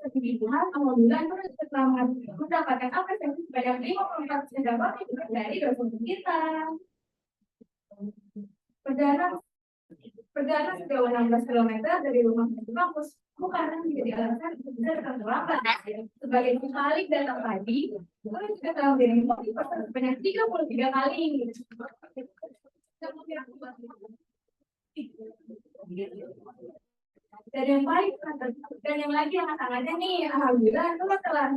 Alhamdulillah setelah mendapatkan apresiasi sebanyak 54% dari dosen kita. Perjalanan sejauh 16 km dari rumah menuju kampus bukan menjadi alasan untuk bisa terlambat. Sebagai balik datang tadi, kita juga telah menjadi motivasi sebanyak 33 kali. Dan yang paling dan yang lagi yang akan nih, alhamdulillah itu telah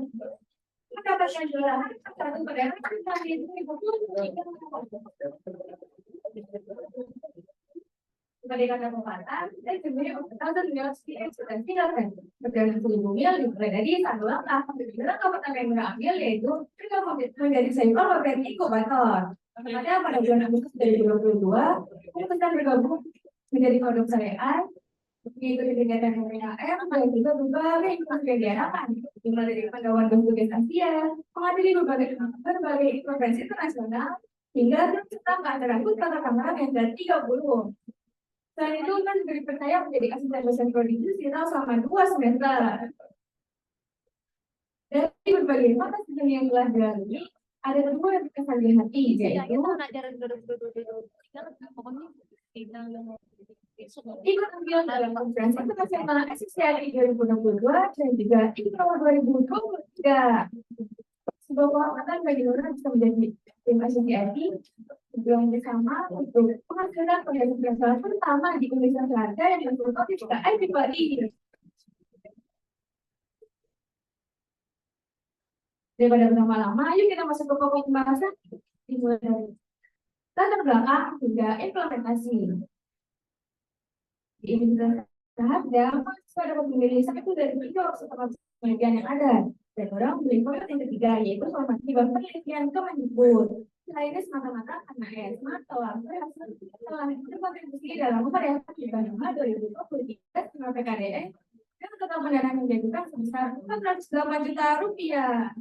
mendapatkan juara satu pada sebagai kata pepatah, dan sebenarnya untuk university eksistensi kan berjalan 1000 mil dimulai dari 1 langkah. Dalam pertama yang mereka ambil yaitu mereka menjadi senior program inkubator. Pada bulan Agustus 2022, mereka bergabung menjadi produk syariah mengikuti kegiatan MPKM dan juga berbagai kegiatan dimulai dari pendalaman bentuk Asia, menghadiri berbagai konferensi internasional hingga serta keacaraan katakanlah yang dari 30. Selain itu kan dipercaya menjadi asisten dosen prodi digital selama 2 semester. Dari berbagai mata studi yang telah dilalui, ada 2 yang berkesan di hati, yaitu ikut ambil dalam konferensi internasional SCCI 2022 dan juga IPRO 2023. Sebuah kehormatan bagi orang bisa menjadi tim SCCI berjuang bersama untuk menghasilkan proyek internasional pertama di Indonesia Selatan yang dilakukan di SCCI di Bali. Daripada berlama-lama, yuk kita masuk ke pokok pembahasan dimulai dari latar belakang hingga implementasi. Di Indonesia dan pada pemilihan itu dari 3 setengah penelitian yang ada dan orang memilih poin yang ketiga yaitu selama tiba penelitian Kemendikbud. Lainnya semata-mata karena ESMA telah berkontribusi dalam memperlihatkan Banma 2023 dengan PKDE dan total pendanaan yang diajukan sebesar 408 juta rupiah.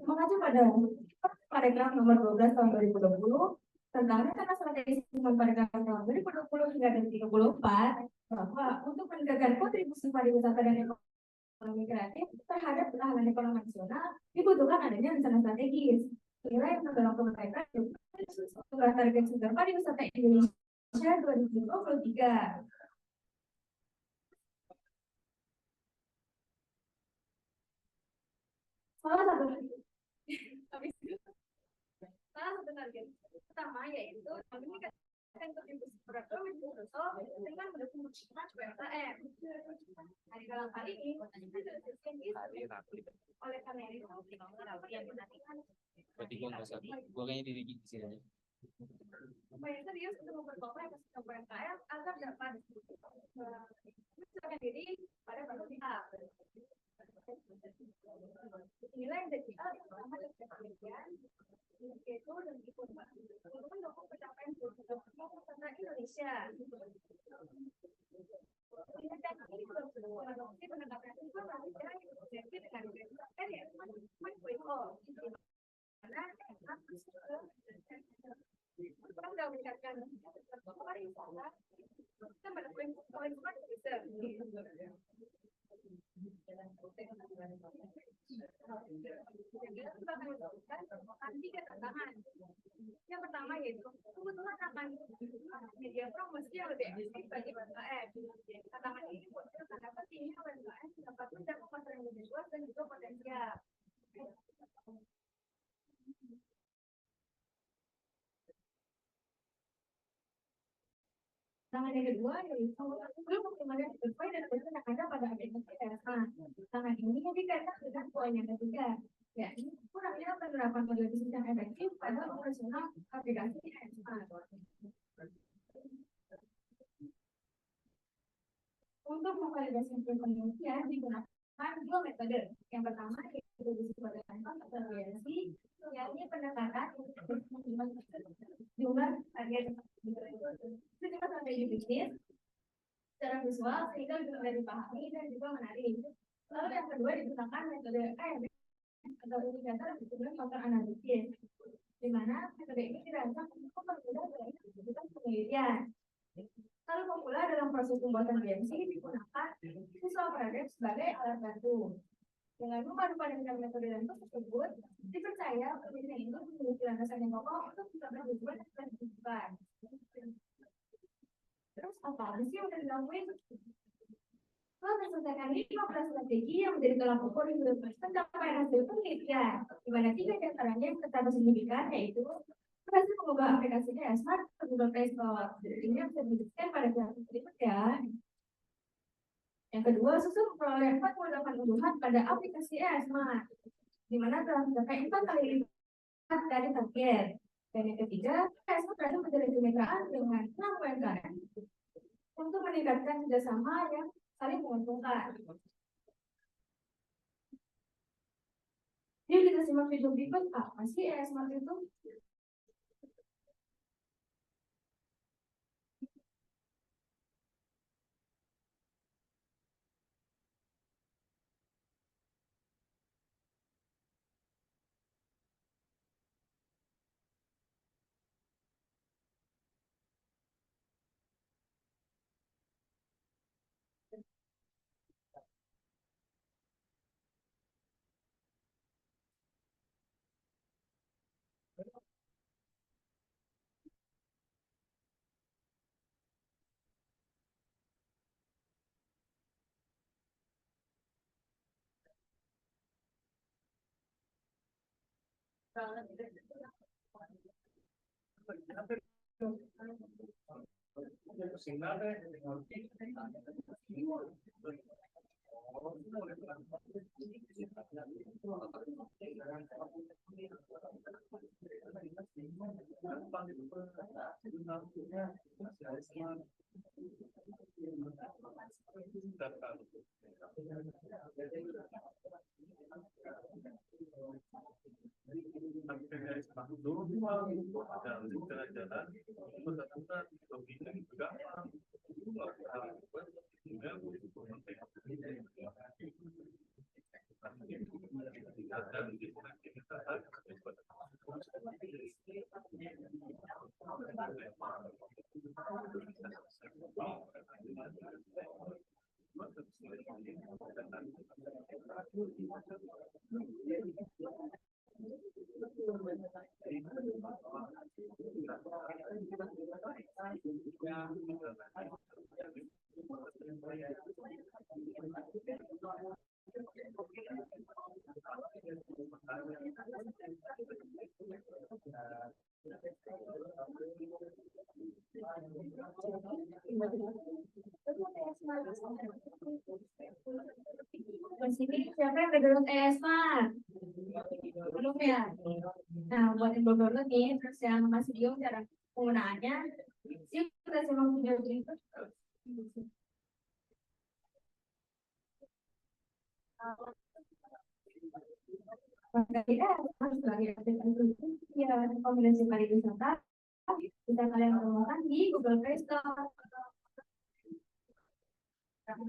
Mengacu pada Paragraf nomor 12 tahun 2020 tentang rencana strategi sistem pariwisata tahun 2020 hingga 2034 bahwa untuk meningkatkan kontribusi pariwisata dan ekonomi kreatif terhadap ketahanan ekonomi nasional dibutuhkan adanya rencana strategis. Nilai yang mendorong kemerdekaan juga target sistem pariwisata Indonesia 2023. Salah satu target pertama yaitu meningkatkan kontribusi perekonomian dengan mendukung percepatan UMKM. Hari kali ini oleh karena itu upaya serius untuk memperkokoh ekosistem UMKM agar dapat menyesuaikan diri pada banyak pihak. Inilah yang jadi pertama dari penelitian yaitu dan untuk mendukung pencapaian pemerintah Indonesia. Ini mengadopsi pendekatan informasi dan komunikasi dengan karya karena sudah meningkatkan pariwisata kita mendapatkan poin tiga tantangan. Yang pertama yaitu kebutuhan akan media promosi yang lebih efektif bagi UMKM. Tantangan ini muncul karena pentingnya UMKM dapat mencapai pasar yang lebih luas dan juga potensial. Tangan yang kedua yaitu belum optimalnya sesuai dan yang ada pada aplikasi ESMA. Tangan ini dikaitkan dengan poin yang ketiga, yakni kurangnya penerapan model bisnis yang efektif pada operasional aplikasi ESMA. Untuk memvalidasi penelitian digunakan dua metode. Yang pertama yaitu bisnis model atau variasi, yakni pendekatan jumlah target strategi bisnis secara visual sehingga bisa dipahami dan juga menarik. Lalu yang kedua digunakan metode ARB atau indikator berdasarkan faktor analisis, di mana metode ini dirancang untuk mempermudah dalam aktivitas penelitian. Kalau pemula dalam proses pembuatan BMC digunakan visual project sebagai alat bantu. Dengan memadupadankan metode dan tersebut, dipercaya penelitian ini memiliki landasan yang kokoh untuk bisa berhubungan dan dilakukan. Terus apa sih yang udah dilakuin? Setelah menyelesaikan 15 strategi yang menjadi tolak ukur pencapaian hasil penelitian, di mana 3 diantaranya yang tercatat signifikan yaitu berhasil mengubah aplikasi Smart ke Google Play Store. Ini yang bisa diberikan pada pihak berikut ya. Yang kedua, susun memperoleh 48 unduhan pada aplikasi Smart, di mana telah mencapai 4 kali lipat dari target. Dan yang ketiga, Smart berhasil menjalin kemitraan dengan 6 UMKM untuk meningkatkan kerjasama yang saling menguntungkan. Yuk kita simak video berikut, apa sih Smart itu? Di sini siapa yang udah download ESMA? Belum ya? Nah, buat yang belum download nih, terus yang masih bingung cara penggunaannya, yuk kita simak video itu. Ya, kombinasi pariwisata bisa kalian temukan di Google Play Store. Jangan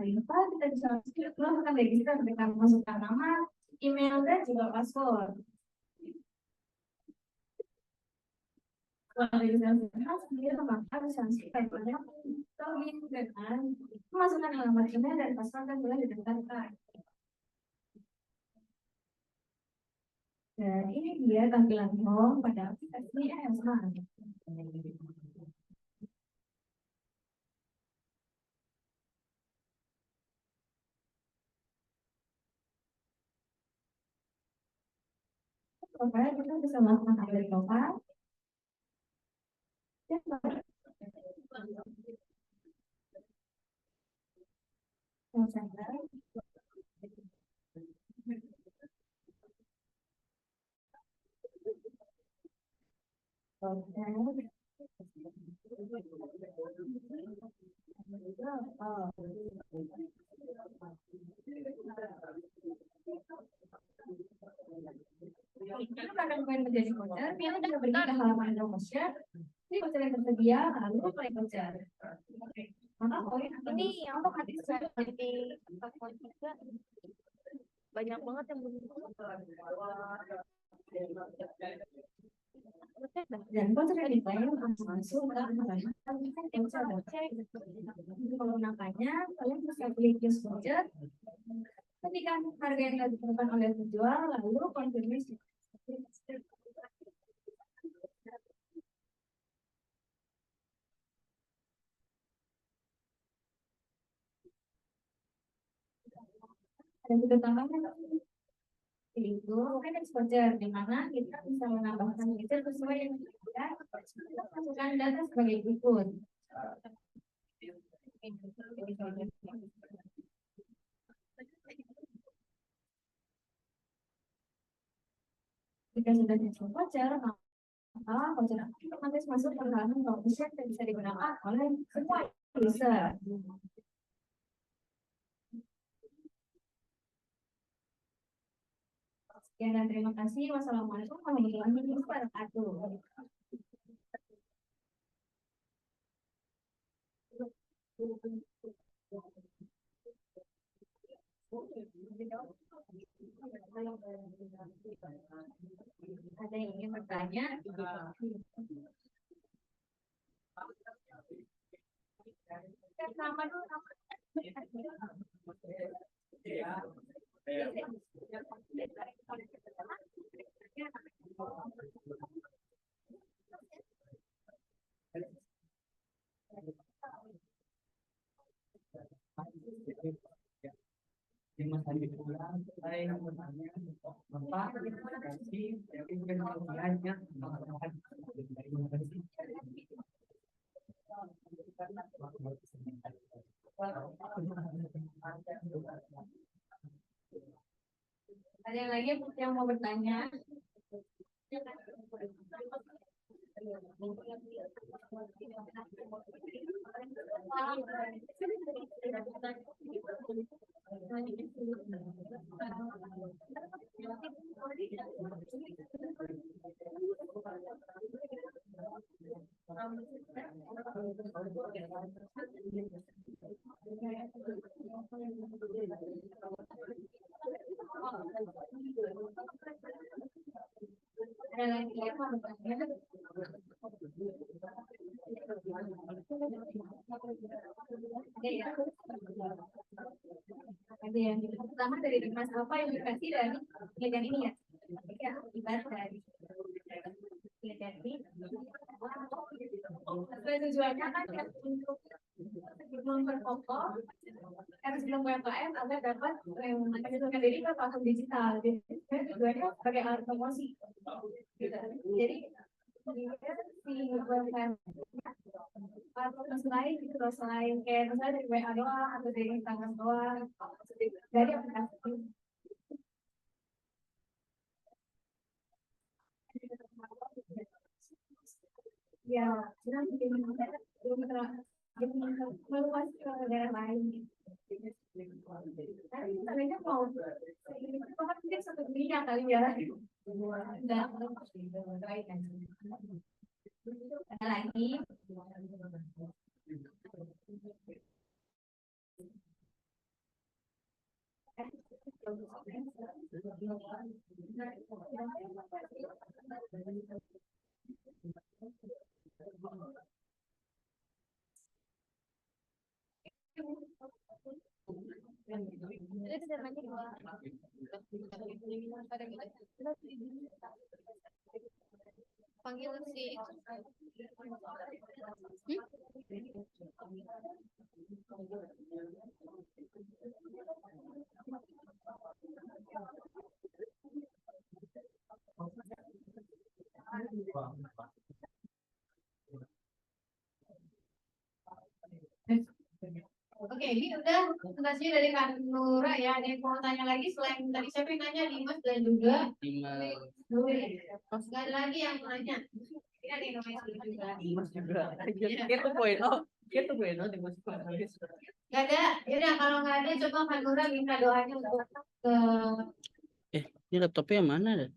lupa kita bisa melakukan register dengan masukkan nama, email, dan juga password. Kalau registrasi sendiri maka bisa pada login dengan memasukkan alamat email dan password dan boleh didaftarkan. Dan ini dia tampilan home pada aplikasi ESMA. Oke, kita bisa melakukan update profile. Jika akan menjadi voucher, kita bisa pergi ke halaman voucher. Ini voucher yang tersedia, lalu play voucher. Maka poin Ini yang otomatis di akun juga banyak banget yang belum. dan voucher yang diklaim langsung masuk ke halaman voucher. Menggunakannya, kalian bisa klik use voucher. Ketika harga yang ditentukan oleh penjual, lalu konfirmasi. Dan juga tambahkan itu manage voucher, di mana kita bisa menambahkan voucher sesuai yang kita masukkan data sebagai berikut. Jika sudah dimasukkan voucher, maka voucher otomatis masuk ke halaman voucher dan bisa digunakan oleh semua user. Sekian dan terima kasih. Wassalamualaikum warahmatullahi wabarakatuh. Ada yang ingin bertanya? Nama dulu. Mas Andi pulang, saya bertanya, Bapak, terima kasih, mungkin banyak, Ada yang lagi yang mau bertanya? Ada lagi ya masukannya? Ada ya. Ada yang pertama dari dimas apa yang dikasih dari penelitian ini ya? Ya, ibarat dari penelitian ini. Tujuannya kan ya untuk memperkokoh sebelum UMKM agar dapat menyesuaikan diri ke platform digital. Jadi tujuannya sebagai alat promosi. Gitu. Jadi si UMKM platform lain gitu loh, selain kayak misalnya dari WA doang atau dari Instagram doang, dari aplikasi. Ya, nanti belum meluas ke daerah lain. Sebenarnya mau mungkin satu dunia kali ya. Ada lagi. Panggil si Oke, ini udah presentasinya dari Kak Nura ya. Ada yang mau tanya lagi selain tadi siapa yang nanya, Dimas dan juga Nuri. Nggak ada lagi yang mau nanya. Ini ada yang namanya Suri juga. Dimas juga. Iya. Kita bueno. Kita bueno Dimas. Nggak ada. Yaudah kalau nggak ada coba Kak Nura minta doanya untuk ke Ini laptopnya yang mana deh?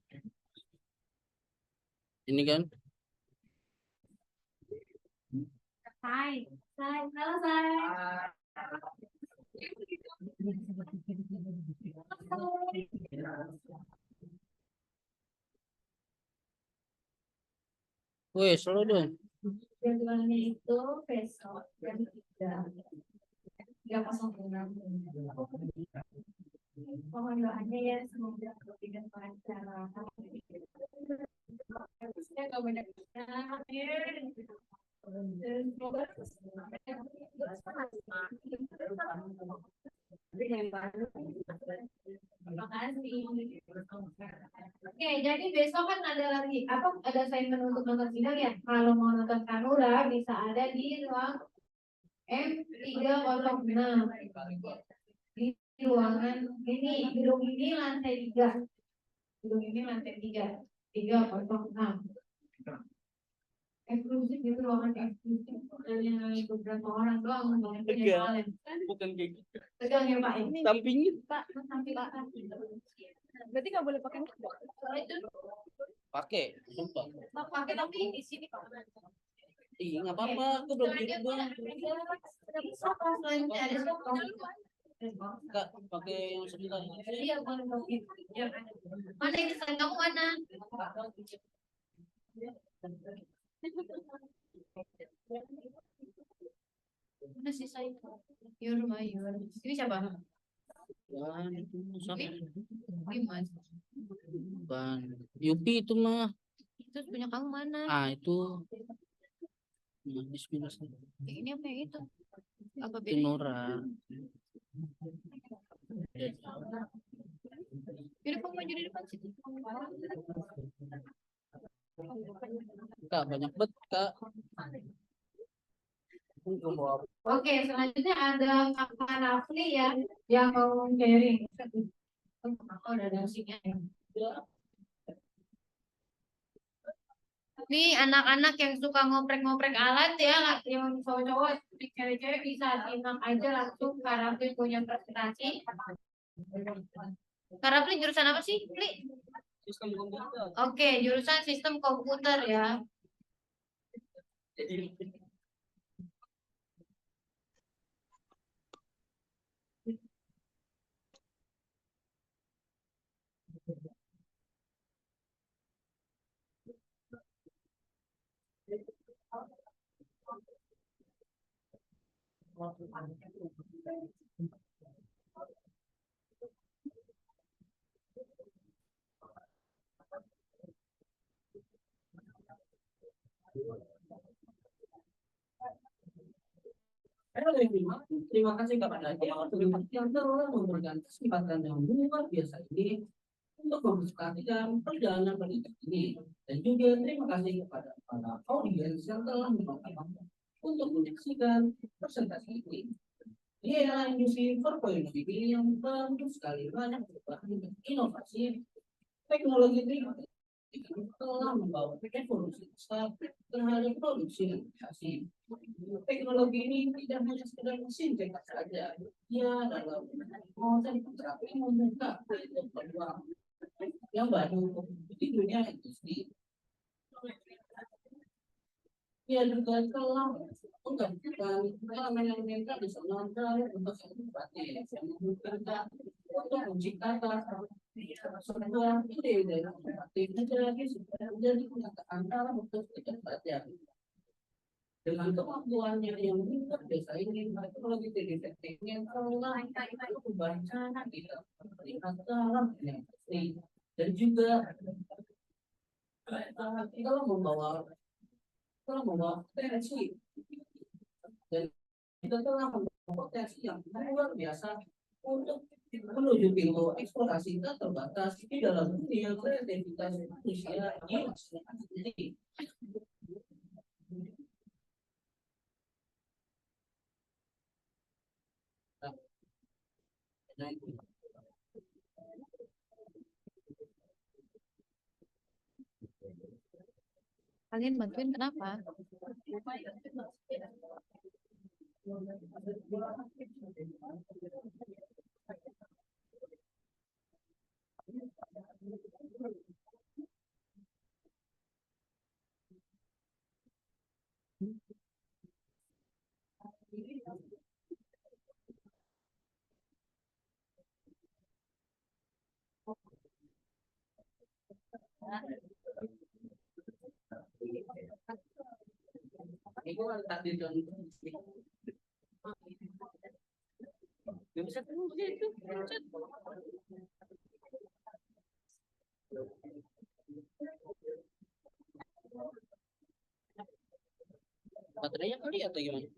Ini kan? Hai, halo Sai. Wih, selalu dong. Jadwalnya itu besok jam 3:06. Mohon doanya ya, semoga tidak lancar. Saya nggak banyak Terima kasih. Oke, jadi besok kan ada lagi ada assignment untuk nonton sidang ya. Kalau mau nonton Kanura bisa ada di ruang M306 di ruangan ini, gedung ini lantai 3. Gedung ini lantai 3, 306. Eksklusif itu ruangan eksklusif dan yang beberapa orang doang yang punya talent. Bukan kayak gitu. Tegang ya Pak ini. Sampingnya. Pak, samping Pak. Berarti nggak boleh pakai mic dong? Itu Pakai. Sumpah. pakai tapi di sini Pak. Iya, nggak apa-apa. Aku belum tidur bang. Enggak, pakai yang sebelah ini. Iya, boleh pakai. Mana ini saya kamu mana? Mana sih saya? Yur. Ini siapa? Ban, itu siapa? Dimas. Ban. Yupi itu mah. Itu punya kamu mana? Ah, itu. Nah, bismillah. Ini apa yang itu? Apa Itu bedanya? Nora. Yaudah kamu maju di depan situ. Kak, banyak bet, Kak. Oke, selanjutnya ada Kakak Rafli ya yang mau sharing. Oh, udah ada musiknya. Nih anak-anak yang suka ngoprek-ngoprek alat ya, yang cowok-cowok, cewek-cewek bisa simak aja langsung Karapli punya presentasi. Karapli jurusan apa sih, Pli? Sistem komputer. Oke, jurusan sistem komputer ya. Terima kasih kepada yang telah memberikan kesempatan yang luar biasa ini untuk mempresentasikan perjalanan pendidikan ini. Dan juga terima kasih kepada para audiens yang telah menonton untuk menyaksikan presentasi ini. Ini adalah industri 4.0 yang baru sekali banyak berubah dengan inovasi teknologi telah membawa evolusi besar terhadap produksi dan aplikasi. Teknologi ini tidak hanya sekedar mesin cetak saja, ia dalam proses terapi membuka peluang yang baru di dunia industri. Ia juga telah menggantikan elemen-elemen tradisional dari bentuk yang praktis yang memungkinkan untuk menciptakan sebuah ide dan kreatif menjadi kenyataan dalam bentuk tidak saja. Dengan kemampuannya yang luar biasa ini, teknologi 3D printing yang telah membaca tidak terlihat dalam industri dan juga telah membawa potensi dan kita telah membawa potensi yang luar biasa untuk menuju pintu eksplorasi tak terbatas di dalam dunia kreativitas manusia yang sendiri. Kalian bantuin kenapa? Itu kan takdir dan nggak bisa tunggu gitu. Baterainya kali atau gimana?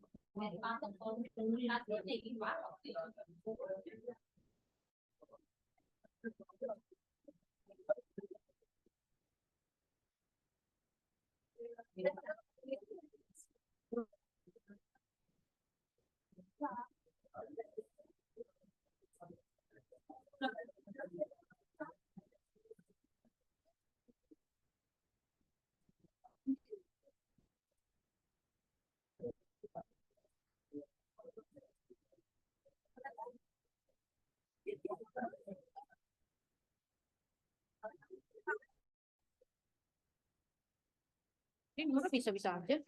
Ini Nora bisa-bisa aja.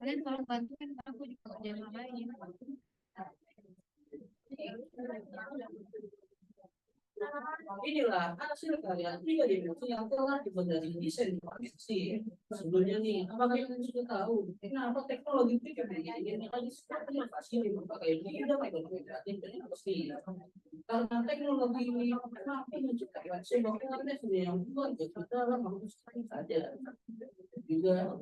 Kalian tolong bantuin karena aku juga kerjaan yang lain. Inilah hasil karya 3D yang telah dibuat dari desain proyeksi. Sebelumnya nih, apakah kalian sudah tahu kenapa teknologi 3D ini lagi seperti inovasi di berbagai bidang ekonomi kreatif dan industri? Karena teknologi ini mampu menciptakan sebuah karya seni yang luar biasa dalam waktu sekali saja. Juga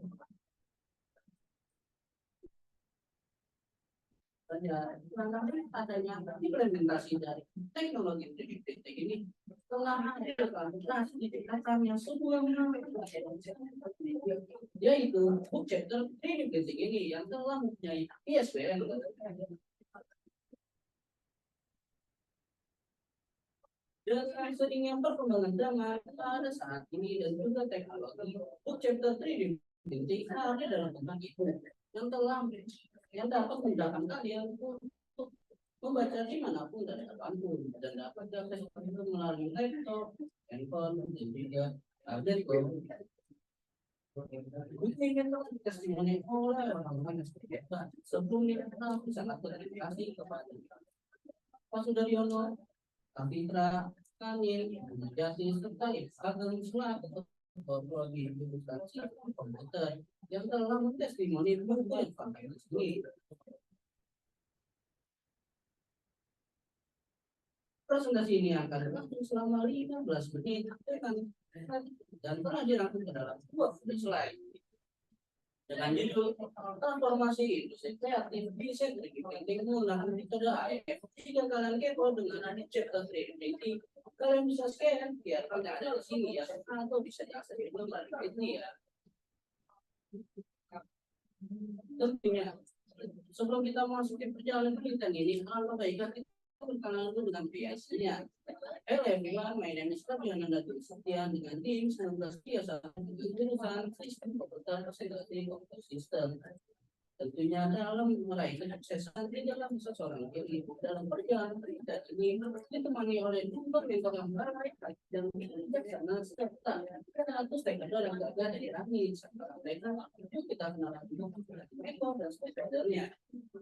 saja. Nah, adanya implementasi dari teknologi 3D printing ini telah dilakukan diciptakannya sebuah yaitu book chapter 3D printing ini yang telah mempunyai ISBN. Dengan seringnya perkembangan zaman pada saat ini dan juga teknologi, book chapter 3D printing ada dalam bentuk itu yang dapat memudahkan kalian untuk membaca dimanapun dan kapanpun dan dapat diakses itu melalui laptop, handphone, dan juga tablet. Buku ini testimoni oleh orang-orang yang seperti apa. Sebelumnya kami sangat berterima kasih kepada Pak Sudaryono, Kapitra, Kanil, Jati, serta Ageng selaku prodi jurusan komputer yang telah mentestimoni buku yang fantastis ini. Presentasi ini akan berlangsung selama 15 menit dan telah dirangkum ke dalam 20 slide. Dengan judul transformasi industri kreatif desain 3D printing menggunakan metode AF. Jika kalian kepo dengan chapter 3D printing, kalian bisa scan biar kalian ada di sini ya, atau bisa diakses di ini ya. Tentunya sebelum kita masuk ke perjalanan penelitian ini, kalau baiknya kita berkenalan dulu dengan PIC-nya. Hello everyone, my name is Fabiana Datu Setia dengan tim 19 biasa jurusan sistem komputer konsentrasi komputer sistem. Tentunya dalam meraih kesuksesan di dalam seseorang diri dalam perjalanan penelitian ini ditemani oleh dua mentor yang baik dan bijaksana serta 100 stakeholder yang gagah dari Rani serta mereka yuk kita kenalan dulu mentor dan stakeholdernya.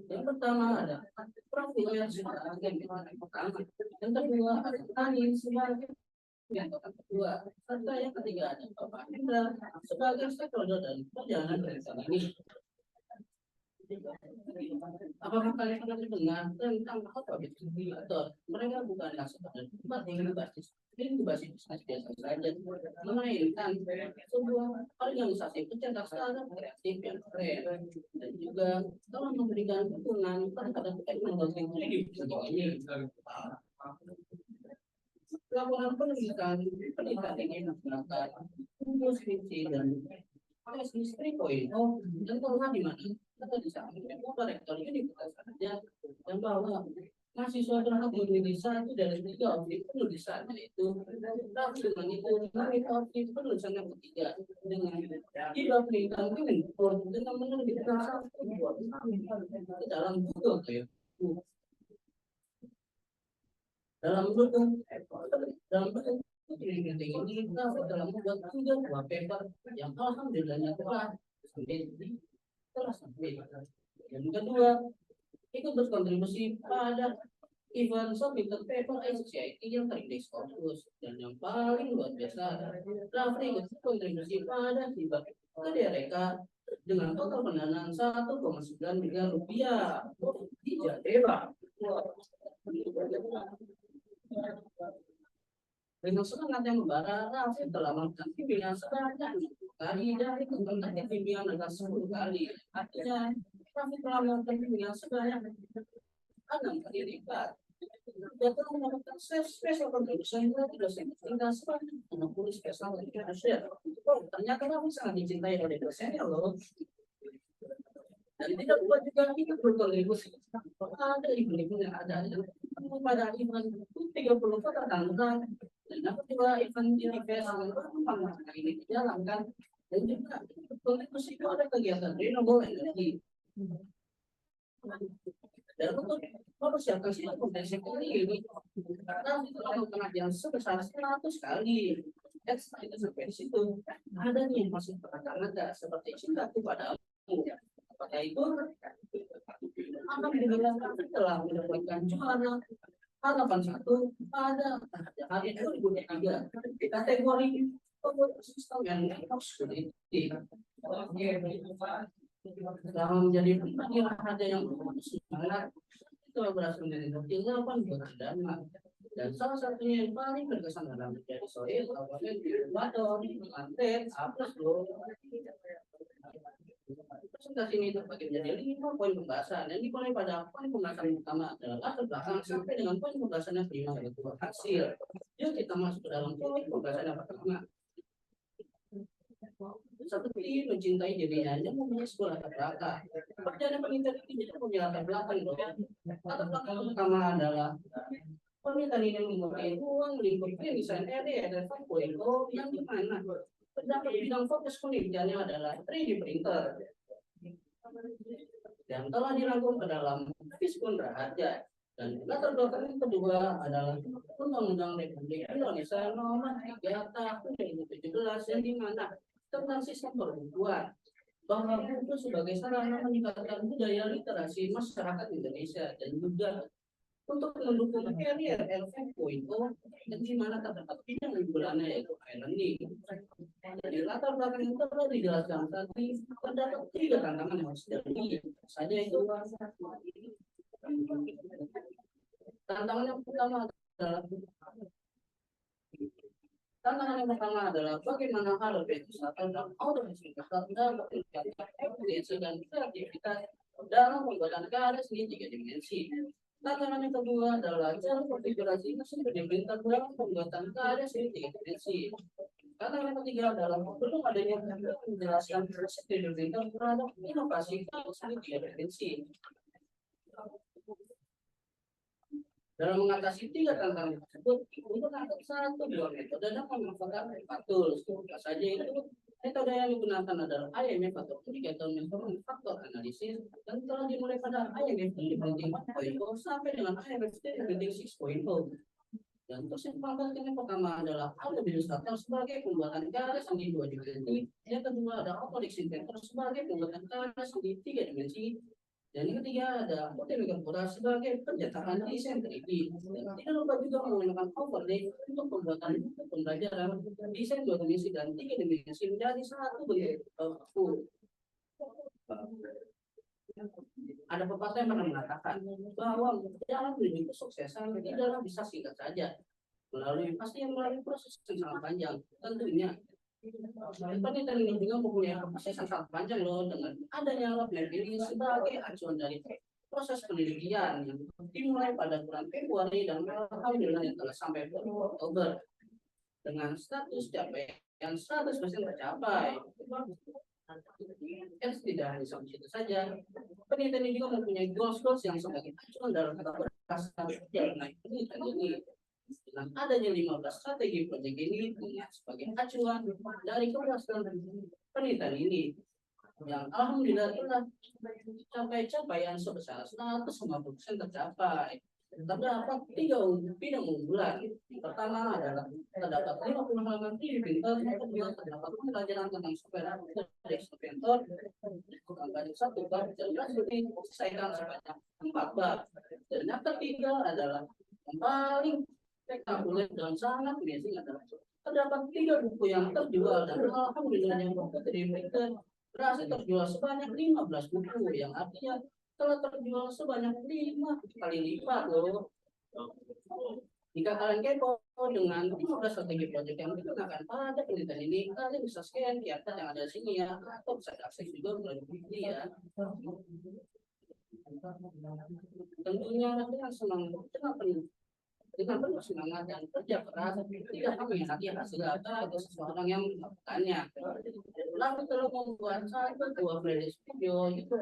Yang pertama ada Prof. William sebagai mentor pertama, yang kedua ada Rani sebagai mentor kedua, serta yang ketiga ada Bapak Hendra sebagai stakeholder dan perjalanan penelitian ini. Apakah kalian pernah dengar tentang apa itu simulator? Mereka bukanlah sekedar tempat inkubasi bisnis biasa saja, melainkan sebuah organisasi pencetak startup kreatif yang keren dan juga telah memberikan dukungan terhadap teknologi 3D printing ini. Laporan penelitian ini menggunakan skripsi dan bisnis 3.0 dan telah di mana kita bisa mengambil rektor ini saja dan bahwa mahasiswa berhak memilih satu dari 3 objek penulisan yaitu tapi dengan itu kami objek penulisan yang ketiga dengan tidak penelitian ini dengan menerbitkan satu buat ke dalam Google dalam bentuk ini kita telah membuat 3 buah paper yang alhamdulillahnya telah sampai. Yang kedua, ikut berkontribusi pada event submitted paper ICCIT yang terindeks Scopus. Dan yang paling luar biasa, Rafli ikut berkontribusi pada hibah KDRK dengan total pendanaan 1,9 miliar rupiah di Jateba. Dengan semangat yang membara, Rafli telah melakukan pimpinan sebanyak kali dari kementerian pimpinan adalah 10 kali. Artinya, Rafli telah melakukan pimpinan sebanyak 6 kali lipat. Dia telah melakukan special contribution dari dosen tinggal sebanyak 60 special contribution. Ternyata Rafli sangat dicintai oleh dosennya loh. Dan tidak lupa juga ikut berkontribusi pada event-event yang ada pada event 30 kota Tangerang dan dapat juga event Univers yang ini dijalankan dan juga berkontribusi pada kegiatan renewable energy. Dan untuk mempersiapkan sidang kompetensi ini karena telah pengajian sebesar 100 kali. Dan setelah itu sampai di situ ada nih masih ada seperti cinta kepada apakah itu akan dibilang telah mendapatkan juara harapan 1 pada hari 2023 di kategori sistem yang sulit dalam menjadi pengira ada yang semangat itu berhasil menjadi 8 juara dana dan salah satunya yang paling berkesan dalam menjadi soal awalnya di Badon, Lantet, Apres, Aktivitas ini terbagi menjadi 5 poin pembahasan yang dimulai pada poin pembahasan pertama adalah latar belakang sampai dengan poin pembahasan yang kelima yaitu hasil. Yuk kita masuk ke dalam poin pembahasan yang pertama. Satu tim mencintai dirinya yang mempunyai sebuah latar belakang. Perjalanan penelitian ini tidak punya latar belakang. Latar belakang pertama adalah penelitian ini memiliki ruang lingkup desain area dan portfolio yang dimana terdapat bidang fokus penelitiannya adalah 3D printer yang telah dirangkum ke dalam Fiskun Raharja. Dan latar belakang yang kedua adalah Undang-Undang Republik Indonesia Nomor 3 Tahun 2017 yang dimana tentang sistem perbukuan bahwa buku sebagai sarana meningkatkan budaya literasi masyarakat Indonesia dan juga untuk mendukung career L4.0 dan di mana terdapat bidang unggulannya yaitu e-learning. Dari latar belakang yang telah dijelaskan tadi terdapat 3 tantangan yang harus dilalui saja itu. Tantangan yang pertama adalah bagaimana hal berdasarkan dan automasi dalam efisiensi dan kreativitas dalam pembuatan karya seni 3 dimensi. Tantangan yang kedua adalah cara konfigurasi mesin 3D printer dalam pembuatan karya seni 3 dimensi. Tantangan yang ketiga adalah belum adanya menjelaskan proses 3D printer terhadap inovasi karya seni 3 dimensi. Dalam mengatasi 3 tantangan tersebut, untuk angkat 1 buah metode dan memanfaatkan 4 tools. Apa saja itu? Metode yang digunakan adalah IMF atau Indicator Measurement Factor Analysis dan telah dimulai pada IMF 3D Printing 1.0 sampai dengan IMF 3D Printing 6.0. Dan terus yang yang pertama adalah Adobe Illustrator sebagai pembuatan karya seni 2 dimensi. Yang kedua ada Autodesk Inventor sebagai pembuatan karya seni 3 dimensi. Dan yang ketiga ada Multimedia Pura sebagai pencetakan desain 3D. Dan tidak lupa juga menggunakan overlay untuk pembuatan pembelajaran desain 2 dimensi dan 3 dimensi menjadi satu bentuk buku. Ada pepatah yang pernah mengatakan bahwa jalan menuju kesuksesan tidaklah bisa singkat saja, melalui proses yang sangat panjang. Tentunya penelitian ini juga mempunyai proses yang sangat panjang loh, dengan adanya roadmap ini sebagai acuan dari proses penelitian yang dimulai pada bulan Februari dan alhamdulillah yang telah sampai Oktober dengan status capaian 100% tercapai. Tidak hanya sampai situ saja, penelitian ini juga mempunyai goals yang sebagai acuan dalam perjalanan penelitian ini. Dengan adanya 15 strategi proyek ini sebagai acuan dari keberhasilan penelitian ini yang alhamdulillah telah capaian sebesar 150% tercapai. Terdapat 3 bidang unggulan. Pertama adalah terdapat 50 halaman 3D printer, yang kedua terdapat pembelajaran tentang software Autodesk Inventor, banyak 1 bab dan diselesaikan sebanyak 4 bab. Dan yang ketiga adalah yang paling spektakuler dan sangat amazing adalah terdapat 3 buku yang terjual dan alhamdulillah yang buku 3D printer berhasil terjual sebanyak 15 buku yang artinya telah terjual sebanyak 5 kali lipat loh. Jika kalian kepo dengan 15 strategi proyek yang digunakan pada penelitian ini, kalian bisa scan QR code yang ada di sini ya, atau bisa akses juga melalui buku ya. Tentunya dengan penuh semangat dan kerja keras, tidak mengkhianati hasil data atau seseorang yang melakukannya. Lalu telah membuat 1 buah playlist video itu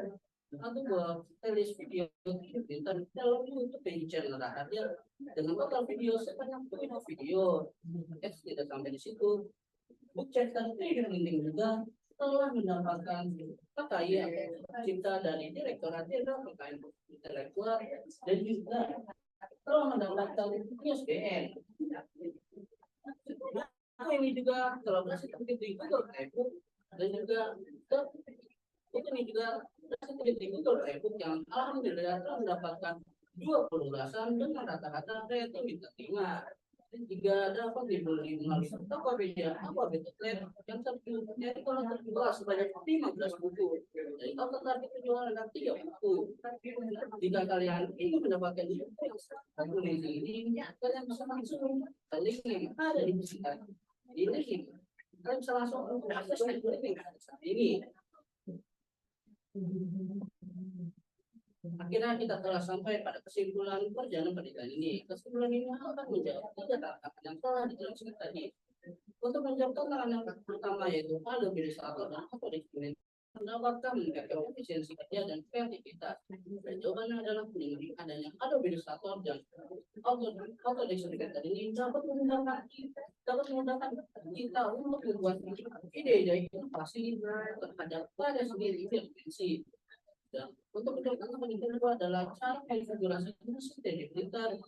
atau buah playlist video dan dalam YouTube channel Raharja dengan total video sebanyak 7 video. Tidak sampai di situ, Bookchat dan 3D Printing juga telah mendapatkan kekayaan cipta dari Direktorat Jenderal Kekayaan Intelektual dan juga telah mendapatkan ISBN. Ini juga kolaborasi di Google Drive dan juga ini juga di Google Drive yang alhamdulillah telah mendapatkan 20 ulasan dengan rata-rata rating bintang 5. Dan juga dapat dibeli melalui Tokopedia Alphabet yang telah terjual sebanyak 15 buku. Dari total target penjualan ada 3 buku. Jika kalian ingin mendapatkan buku yang sangat ini, kalian bisa langsung ke link yang ada di sini. Di link ini, kalian bisa langsung akses link yang ada saat ini. Akhirnya kita telah sampai pada kesimpulan perjalanan pendidikan ini. Kesimpulan ini akan menjawab tiga tantangan yang telah dijelaskan tadi. Untuk menjawab tantangan yang pertama yaitu ada administrator dan auto mendapatkan meningkatkan efisiensi kerja dan kreativitas. Dan jawabannya adalah dengan adanya ada administrator dan auto ini dapat memudahkan kita untuk membuat ide-ide inovasi terhadap pada sendiri intervensi. Dan untuk menjawab yang kedua adalah cara konfigurasi mesin dari printer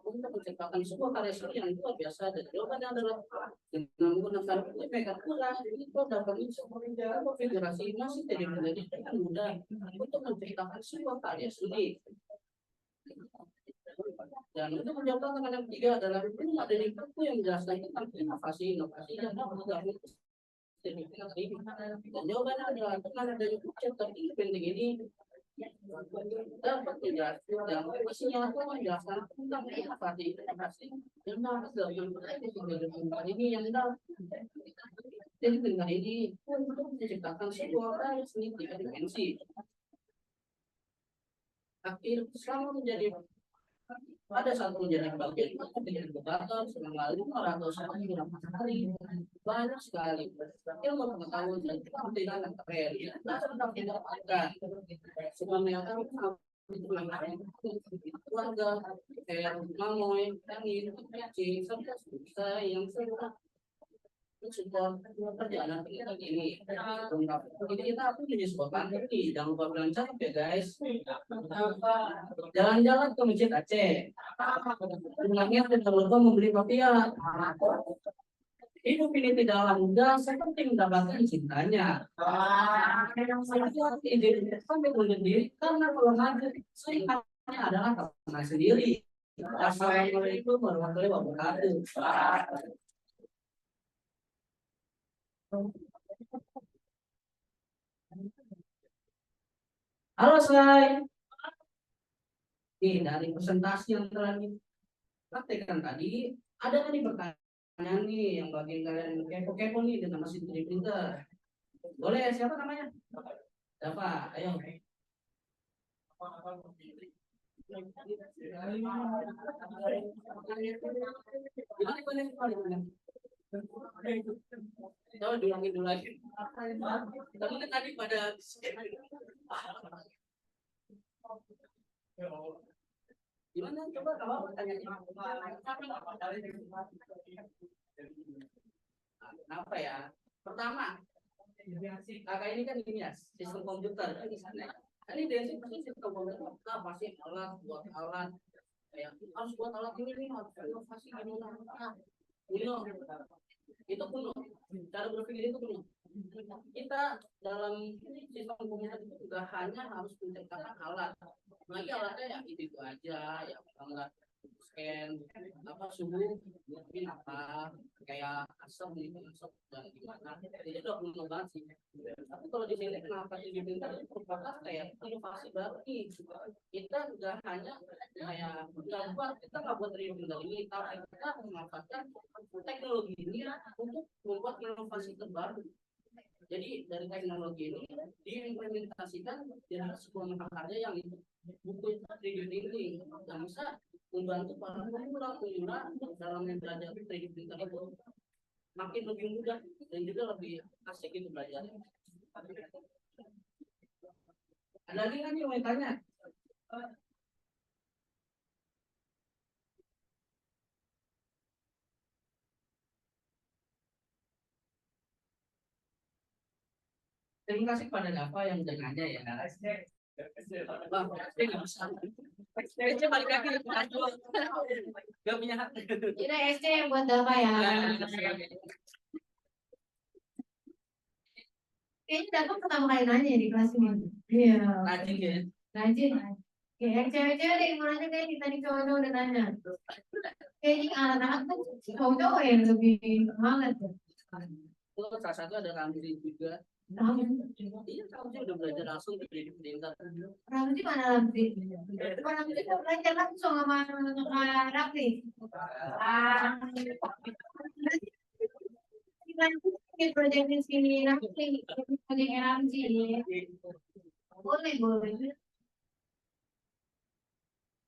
untuk menciptakan sebuah karya seni yang luar biasa. Dan jawabannya adalah dengan menggunakan maker kurang itu dapat konfigurasi mesin dari printer dengan mudah untuk menciptakan sebuah karya seni. Dan untuk menjawab tantangan yang ketiga adalah belum ada di buku yang menjelaskan tentang inovasi yang dapat dilakukan. Dan jawabannya adalah dengan adanya chapter penting ini dapat menjelaskan yang isinya menjelaskan tentang inovasi dan dapat dilakukan ini yang dapat jadi dengan ini untuk menciptakan sebuah karya seni tiga dimensi. Akhir selama menjadi ada satu menjadi bagian menjadi edukator selama 500 hari banyak sekali ilmu pengetahuan dan keterampilan yang keren yang didapatkan sebelumnya keluarga kayak mamoy kami serta saya yang support perjalanan kita ini. Jadi kita punya sebuah pandemi, jangan lupa belajar ya guys. Jalan-jalan ke Masjid Aceh. Pulangnya jangan lupa membeli papia. Hidup ini tidaklah mudah, seperti mendapatkan cintanya. Sampai bunuh diri karena kalau maju seingatnya adalah karena sendiri. Assalamualaikum warahmatullahi wabarakatuh. Halo Shay. Dari presentasi yang telah dipraktekkan tadi, ada nih pertanyaan nih yang bagi kalian kepo-kepo nih dengan mesin 3D printer. Boleh, siapa namanya? Siapa? Ayo. Gimana? Coba diulangin dulu lagi. Tapi kan tadi pada gimana? Coba kalau pertanyaannya kenapa ya? Pertama, kakak ini kan ini ya sistem komputer kan di sana. Ini dari sistem komputer pasti alat buat alat kayak harus buat alat ini harus inovasi gimana? Itu kuno, cara berpikir itu kuno. Kita dalam sistem komputer itu juga hanya harus menciptakan alat. Lagi alatnya ya itu aja, ya enggak scan apa suhu, mungkin apa kayak asam gitu, asam dan gimana. Jadi udah kuno banget sih. Tapi kalau di sini kenapa sih diminta merupakan kayak inovasi baru nih? Kita juga hanya kayak kita nggak buat real ini, tapi kita memanfaatkan teknologi ini untuk membuat inovasi terbaru. Jadi dari teknologi ini diimplementasikan jadi sebuah karya yang buku 3D printing yang bisa membantu para pemula dalam belajar 3D printer itu makin lebih mudah dan juga lebih asik itu belajar. Ada lagi kan yang mau tanya? Terima kasih kepada Dava yang udah nanya ya. Bang, saya nggak bisa. SC balik lagi nggak punya hak. Kita SC yang buat Dava ya. Kayaknya Dava pertama kali nanya di kelas ini. Iya. Rajin ya. Rajin. Kayak yang cewek-cewek deh yang mau nanya kayak tadi cowok-cowok udah nanya. Kayaknya anak-anak kan cowok-cowok yang lebih semangat ya. Itu salah satu ada Ramzi juga. Iya, Ramzi udah belajar langsung di printer. Ramzi mana Ramzi? Ramzi udah belajar langsung sama Ramzi. proyeknya sini nanti proyek RMG. Boleh.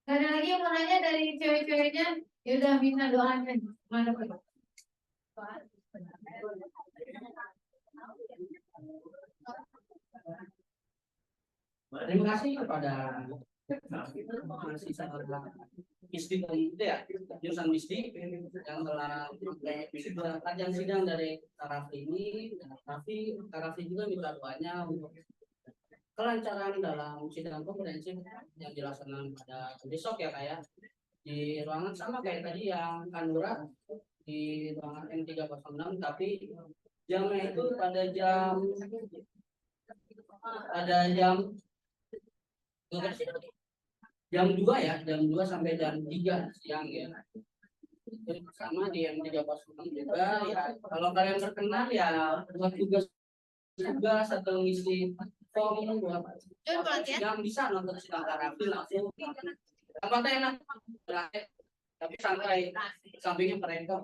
Gak ada lagi yang mau nanya dari cewek-ceweknya? Ya udah bisa doakan. Mana Pak? Terima kasih kepada mahasiswa Misdik itu ya, jurusan Misdik yang telah kajian sidang dari Karafi ini. Karafi juga minta doanya untuk kelancaran dalam sidang komprehensif yang dilaksanakan pada besok ya kayak di ruangan sama kayak tadi yang Kanura di ruangan M306, tapi jamnya itu pada jam jam 2 ya, jam 2 sampai jam 3 siang ya. Itu sama di M306 juga ya. Kalau kalian berkenan ya buat tugas atau ngisi form buat yang bisa nonton sidang Karafi langsung. Apa enak tapi santai sampingnya mereka.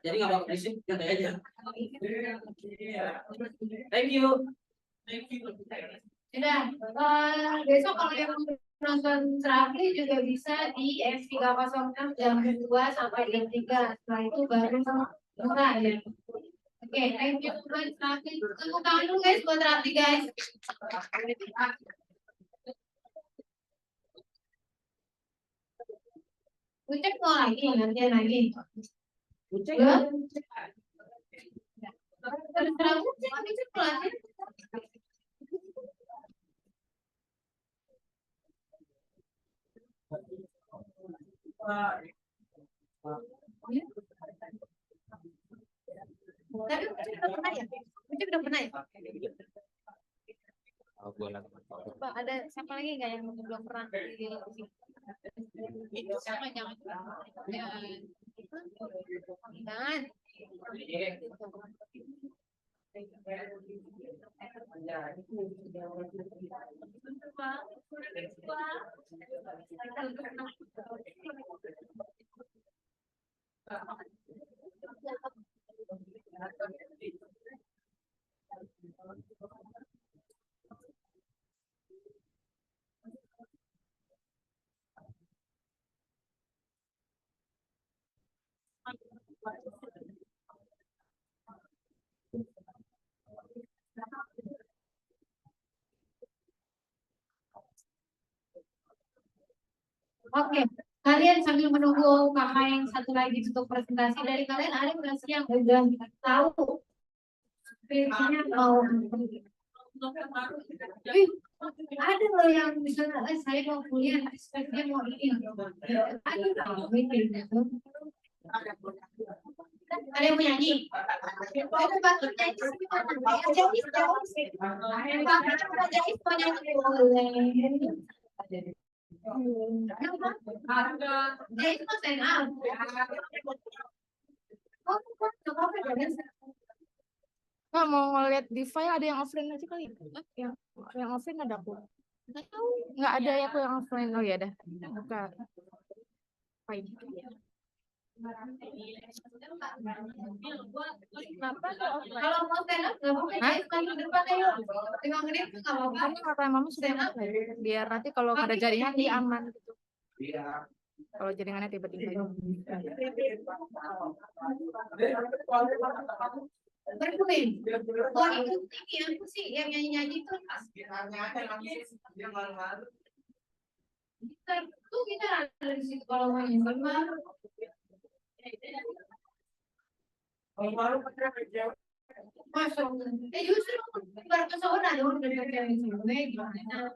Jadi nggak bakal berisik, nyantai aja. Thank you. Udah, besok kalau yang nonton Serapli juga bisa di F306 jam 2 sampai jam 3. Setelah itu baru murah ya. Oke, thank you buat Serapli. Tepuk tangan dulu guys buat Serapli guys. Ucap mau lagi, nantian lagi. Ucap ya? Terserah Ucap kelasnya. Tapi Ucap udah pernah ya? Ucap udah pernah ya? Pak, ada siapa lagi nggak yang belum pernah di itu sama jangan Oke, kalian sambil menunggu kakak yang satu lagi untuk presentasi, dari kalian ada nggak sih yang udah tahu skripsinya mau? Ada loh yang misalnya saya mau kuliah, skripsinya mau ini. Ada loh meeting gitu. Ada yang mau nyanyi? Ada bakat nyanyi sih mana? Jadi jauh sih. Bakat nyanyi mau nyanyi boleh. Dia itu stand up. Nggak mau ngeliat di file ada yang offline aja kali. Yang offline ada aku. Nggak ada ya aku yang offline. Oh ya dah. Buka file. Kalau mau stand up nggak apa-apa. Ayo ke depan ayo. 5 menit tuh nggak apa-apa. Kan kata mama sudah biar nanti kalau ada jaringan dia aman gitu. Kalau jaringannya tiba-tiba. Berkuing. Oh itu ini aku sih yang nyanyi-nyanyi itu. Tuh kita ada di situ kalau mau nyanyi baru. Masuk. Justru baru kesohon ada orang dari yang ini gimana?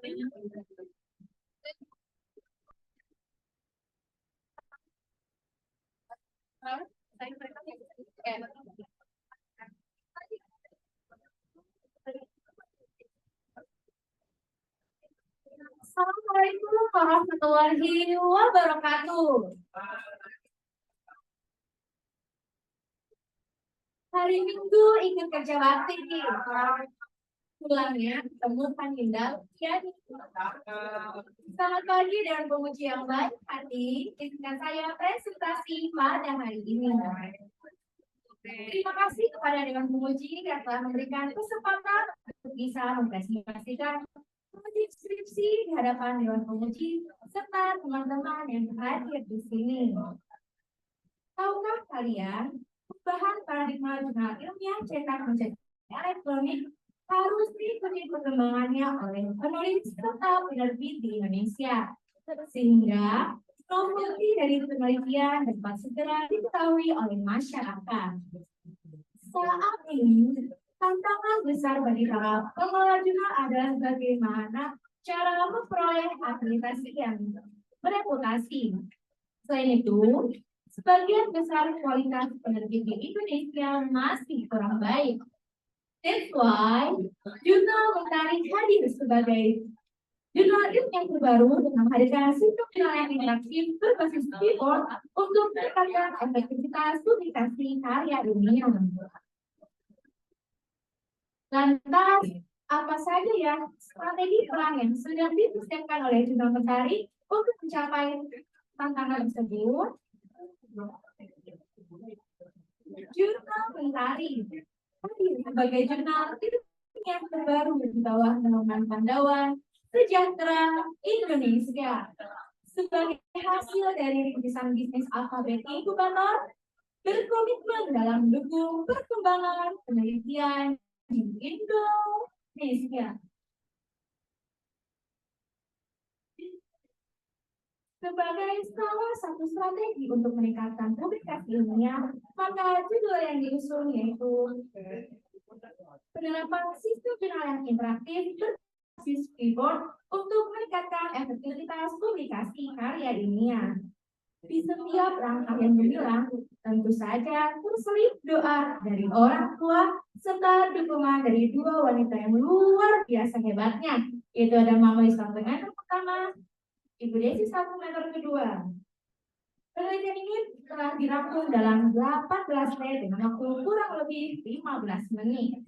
Assalamualaikum warahmatullahi wabarakatuh. Hari Minggu ingin kerja bakti nih. Pulangnya ketemu Panindal. Selamat pagi dengan pemuji yang baik hati. Izinkan saya presentasi pada hari ini. Terima kasih kepada Dewan Penguji yang telah memberikan kesempatan untuk bisa mempresentasikan uji skripsi di hadapan Dewan Penguji serta teman-teman yang hadir di sini. Tahukah kalian, perubahan paradigma jurnal ilmiah cetak menjadi elektronik harus diikuti perkembangannya oleh penulis serta penerbit di Indonesia, sehingga novelty dari penelitian dapat segera diketahui oleh masyarakat. Saat ini, tantangan besar bagi para pengelola jurnal adalah bagaimana cara memperoleh akreditasi yang bereputasi. Selain itu, sebagian besar kualitas penerbit di Indonesia masih kurang baik. That's why jurnal Mentari hadir sebagai jurnal ilmiah terbaru dengan menghadirkan sistem jurnal yang interaktif berbasis keyboard untuk meningkatkan efektivitas publikasi karya ilmiah. Lantas, apa saja ya strategi perang yang sudah disiapkan oleh jurnal Mentari untuk mencapai tantangan tersebut? Jurnal Mentari sebagai jurnal yang terbaru di bawah naungan Pandawan Sejahtera Indonesia sebagai hasil dari rintisan bisnis alfabet inkubator berkomitmen dalam mendukung perkembangan penelitian di Indonesia. Sebagai salah satu strategi untuk meningkatkan publikasi ilmiah, maka judul yang diusung yaitu penerapan sistem jurnal yang interaktif berbasis keyboard untuk meningkatkan efektivitas publikasi karya ilmiah. Di setiap langkah yang gemilang, tentu saja terselip doa dari orang tua serta dukungan dari dua wanita yang luar biasa hebatnya, yaitu ada Mama Islam yang pertama, Ibu Desi satu meter kedua. Penelitian ini telah dirangkum dalam 18 slide dengan waktu kurang lebih 15 menit.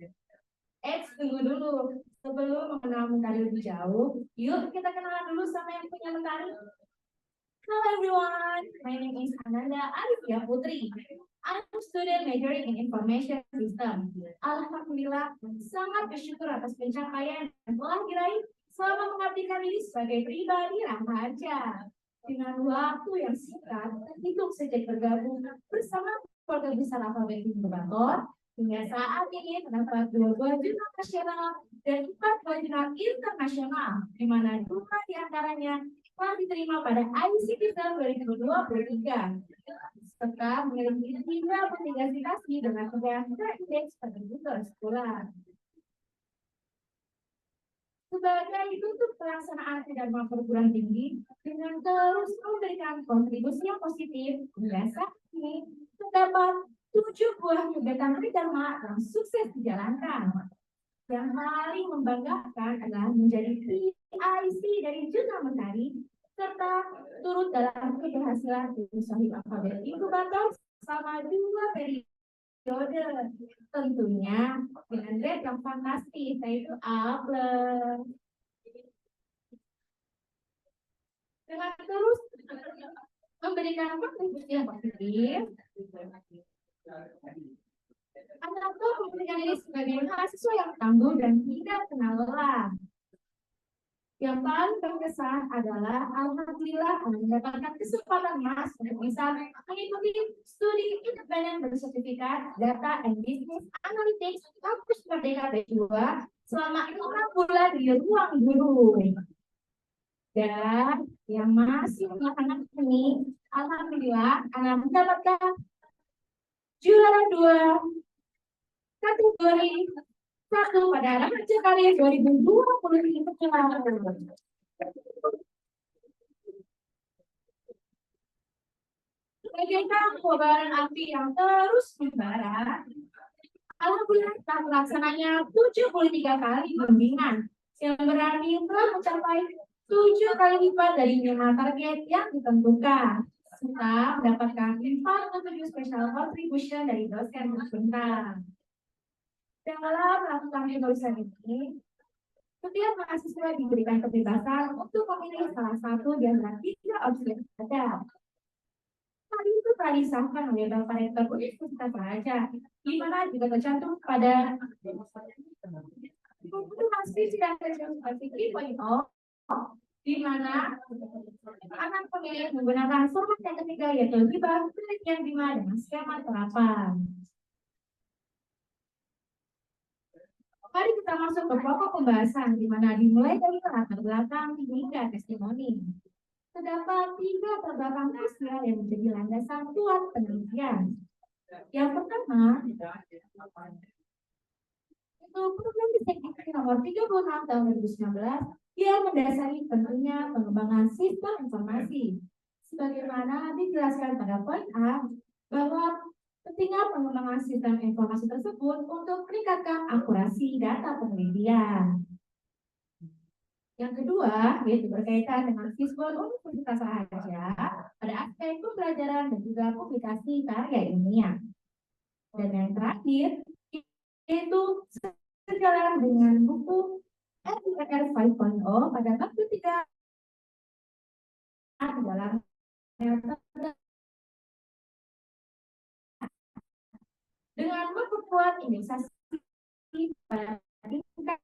Tunggu dulu. Sebelum mengenal Mentari lebih jauh, yuk kita kenalan dulu sama yang punya Mentari. Hello everyone, my name is Ananda Arifia Putri. I'm a student majoring in information system. Alhamdulillah, sangat bersyukur atas pencapaian yang telah diraih selama mengabdikan diri sebagai pribadi remaja. Dengan waktu yang singkat, terhitung sejak bergabung bersama keluarga besar alfabet inkubator, hingga saat ini terdapat 2 buah jurnal nasional dan 4 buah jurnal internasional, di mana 2 diantaranya telah diterima pada ICT tahun 2023, serta memiliki 3 publikasi dengan indeks kontributor sekolah. Sebagai bentuk pelaksanaan Dharma perguruan tinggi dengan terus memberikan kontribusi yang positif, hingga saat ini terdapat 7 buah kegiatan Dharma yang sukses dijalankan. Yang paling membanggakan adalah menjadi PIC dari Jurnal Mentari serta turut dalam keberhasilan tim Sohib Alfabet Inkubator selama 2 periode. Tentunya dengan grade yang fantastis, yaitu A+. Dengan terus memberikan kontribusi yang positif, Ananda memberikan diri sebagai mahasiswa yang tangguh dan tidak kenal lelah. Yang paling berkesan adalah alhamdulillah mendapatkan kesempatan emas untuk bisa mengikuti studi independen bersertifikat Data and Business Analytics Kampus Merdeka B2 selama 6 bulan di ruang guru. Dan yang masih anak ini, alhamdulillah Anda mendapatkan juara 2 kategori 1 pada remaja karya 2023. Bagaikan kobaran api yang terus membara, alhamdulillah telah melaksananya 73 kali bimbingan yang berarti telah mencapai 7 kali lipat dari minimal target yang ditentukan, serta mendapatkan 47 special contribution dari dosen berbintang. Dalam melakukan penulisan ini, setiap mahasiswa diberikan kebebasan untuk memilih salah satu di antara 3 opsi yang ada. Tadi itu telah disahkan oleh Bapak Rektor Universitas Raja, di mana juga tercantum pada kebutuhan skripsi dan sertifikasi 3.0, di mana akan pemilih menggunakan format yang ketiga yaitu hibah penelitian 5 dengan skema terapan. Mari kita masuk ke pokok pembahasan, di mana dimulai dari latar belakang hingga testimoni. Terdapat 3 terbelakang krusial yang menjadi landasan kuat penelitian. Yang pertama, itu program Ristek nomor 36 tahun 2019 yang mendasari pentingnya pengembangan sistem informasi. Sebagaimana dijelaskan pada poin A, bahwa pentingnya pengembangan sistem informasi tersebut untuk meningkatkan akurasi data penelitian. Yang kedua, yaitu berkaitan dengan siswa Universitas Raja pada aspek pembelajaran dan juga publikasi karya ilmiah. Dan yang terakhir, yaitu sejalan dengan buku RIR 5.0 pada bab ketiga dalam dengan memperkuat indeksasi pada tingkat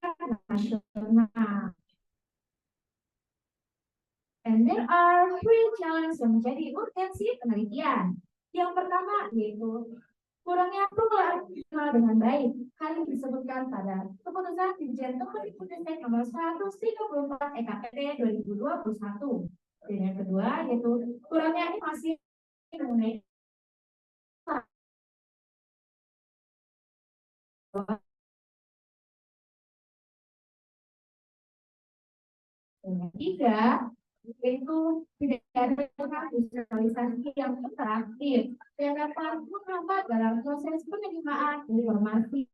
nasional. And there are 3 challenges yang menjadi urgensi penelitian. Yang pertama yaitu kurangnya pengelolaan dengan baik. Hal ini disebutkan pada keputusan Dirjen Ristek nomor 134 EKPT 2021. Dan yang kedua yaitu kurangnya informasi mengenai yang ketiga yaitu tidak ada visualisasi yang interaktif yang dapat menghambat dalam proses penerimaan informasi.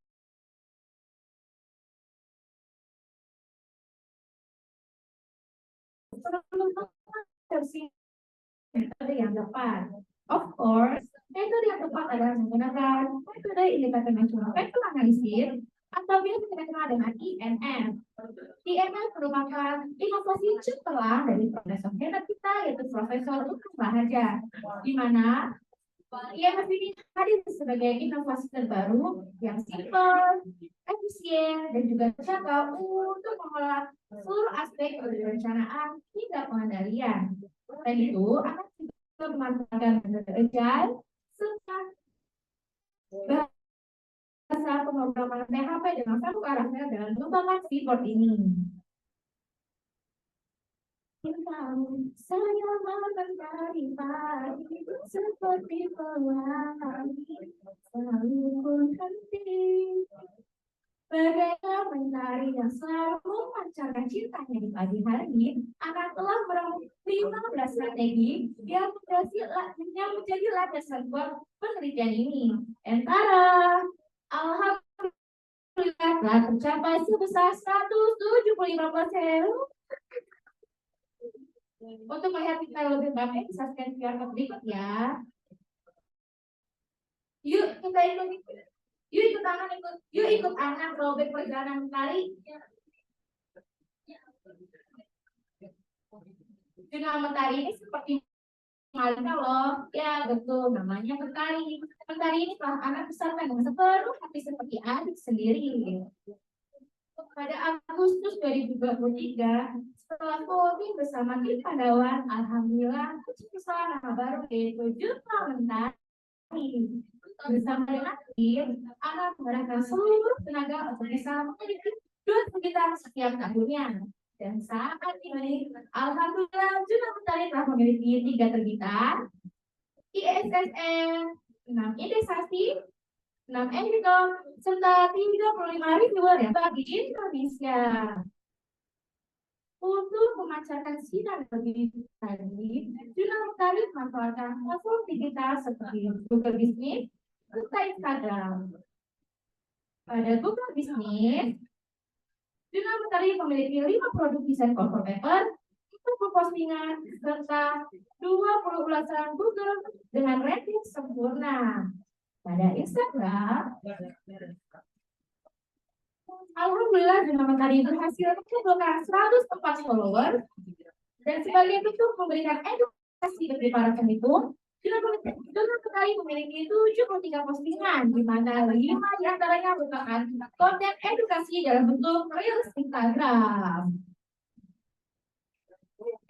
Metode yang tepat. Of course, metode yang tepat adalah menggunakan metode indikator nasional vektor analisis atau biasa kita kenal dengan INF. INF merupakan inovasi cemerlang dari profesor hebat kita yaitu Profesor Lukas Raharja, di mana INF ini hadir sebagai inovasi terbaru yang simpel, efisien, dan juga terjangkau untuk mengelola seluruh aspek dari perencanaan hingga pengendalian. Dan itu akan juga memanfaatkan metode agile serta bahasa pemrograman PHP dengan satu karakter dalam pengembangan keyboard ini. Saya mencari pagi seperti pelangi selalu berhenti. Bagaikan mentari yang selalu memancarkan cintanya di pagi hari, akan telah merebut 15 strategi yang menjadi landasan buat penelitian ini. Antara alhamdulillah telah tercapai sebesar 175%. Untuk melihat detail lebih banyak bisa scan QR code berikut ya. Yuk kita ikut anak robek perjalanan mentari. Jurnal mentari ini seperti Malika loh. Ya betul, namanya mentari. Mentari ini telah anak besarkan dengan sepenuh hati seperti adik sendiri. Pada Agustus 2023, setelah voting bersama tim Pandawan, alhamdulillah keputusan nama baru yaitu Jurnal Mentari. Bersama dengan tim, anak mengerahkan seluruh tenaga untuk bisa memiliki 2 sekitar setiap tahunnya. Dan saat ini, alhamdulillah Jurnal Mentari telah memiliki 3 terbitan, ISSN, 6 indeksasi, 6 editor, serta 35 reviewer yang bagi Indonesia. Untuk memancarkan sinar lebih tadi, Jurnal Mentari memanfaatkan platform digital seperti Google Business serta Instagram. Pada Google Business, Jurnal Mentari memiliki 5 produk desain cover paper, 1 postingan, serta 20 ulasan Google dengan ranking sempurna. Pada Instagram, alhamdulillah Jurnal Mentari berhasil mengumpulkan 104 followers dan sebagai bentuk memberikan edukasi bagi para penghitung, Jurnal Mentari memiliki 73 postingan, di mana 5 diantaranya merupakan konten edukasi dalam bentuk Reels Instagram.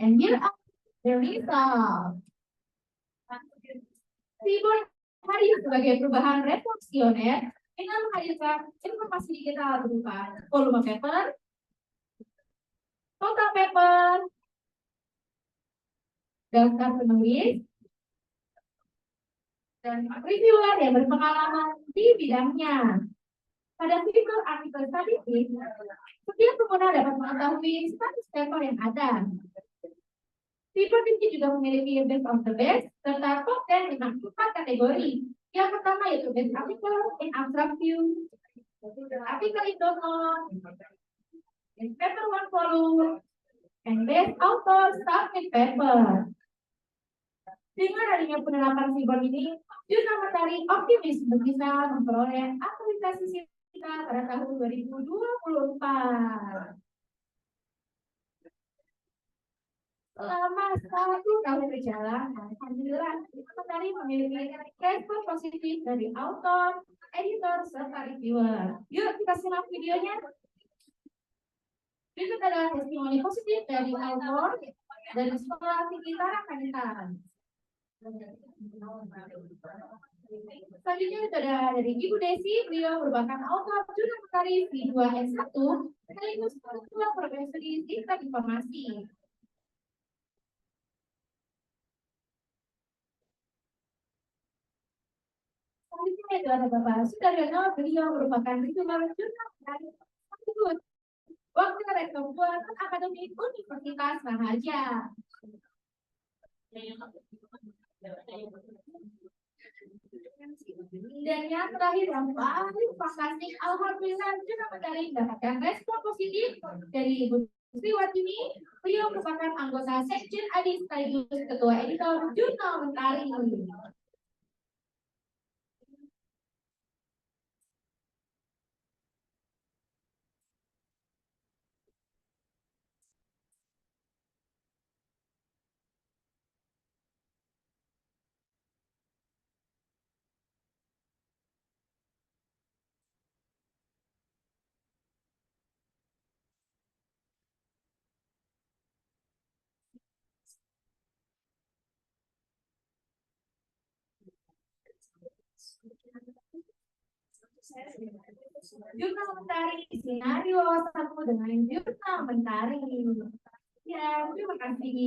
And here are the result. Fitur hadir sebagai perubahan revolusioner dengan menghadirkan informasi digital berupa volume paper, total paper, daftar penulis, dan reviewer yang berpengalaman di bidangnya. Pada fitur artikel statistik, setiap pengguna dapat mengetahui status paper yang ada. Fitur ini juga memiliki best of the best serta top 10 dengan 4 kategori. Yang pertama yaitu best article in abstract view, artikel in download, best paper one volume, and best author submit paper. Dengan adanya penerapan fitur ini, Jurnal Mentari optimis bisa memperoleh akreditasi sertifikat pada tahun 2024. Selama 1 tahun berjalan, alhamdulillah Jurnal Mentari memiliki respon positif dari author, editor, serta reviewer. Yuk kita simak videonya. Berikut adalah testimoni positif dari author dari Sekolah Tinggi Tara Kalimantan. Selanjutnya itu ada dari Ibu Desi, beliau merupakan author Jurnal Mentari V2S1 sekaligus ketua profesi Sistem Informasi. Selanjutnya itu ada Bapak Sudaryono, beliau merupakan reviewer Jurnal Mentari sekaligus Wakil Rektor Keuangan Akademik Universitas Raharja. Dan yang terakhir yang paling fantastik, alhamdulillah Jurnal Mentari mendapatkan respon positif dari Ibu Sriwatini. Beliau merupakan anggota Sekjen Adi sekaligus ketua editor Jurnal Mentari. Jurnal Mentari skenario satu dengan Jurnal Mentari. Ya, terima kasih.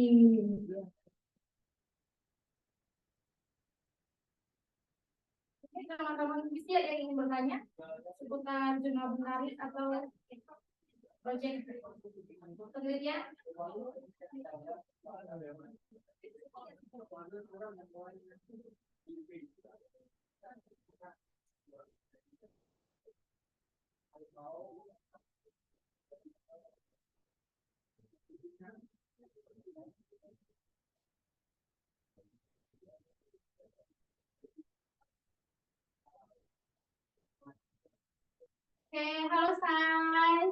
Oke, teman-teman bisa ada yang ingin bertanya seputar Jurnal Mentari atau proyek penelitian? Oke, halo Say.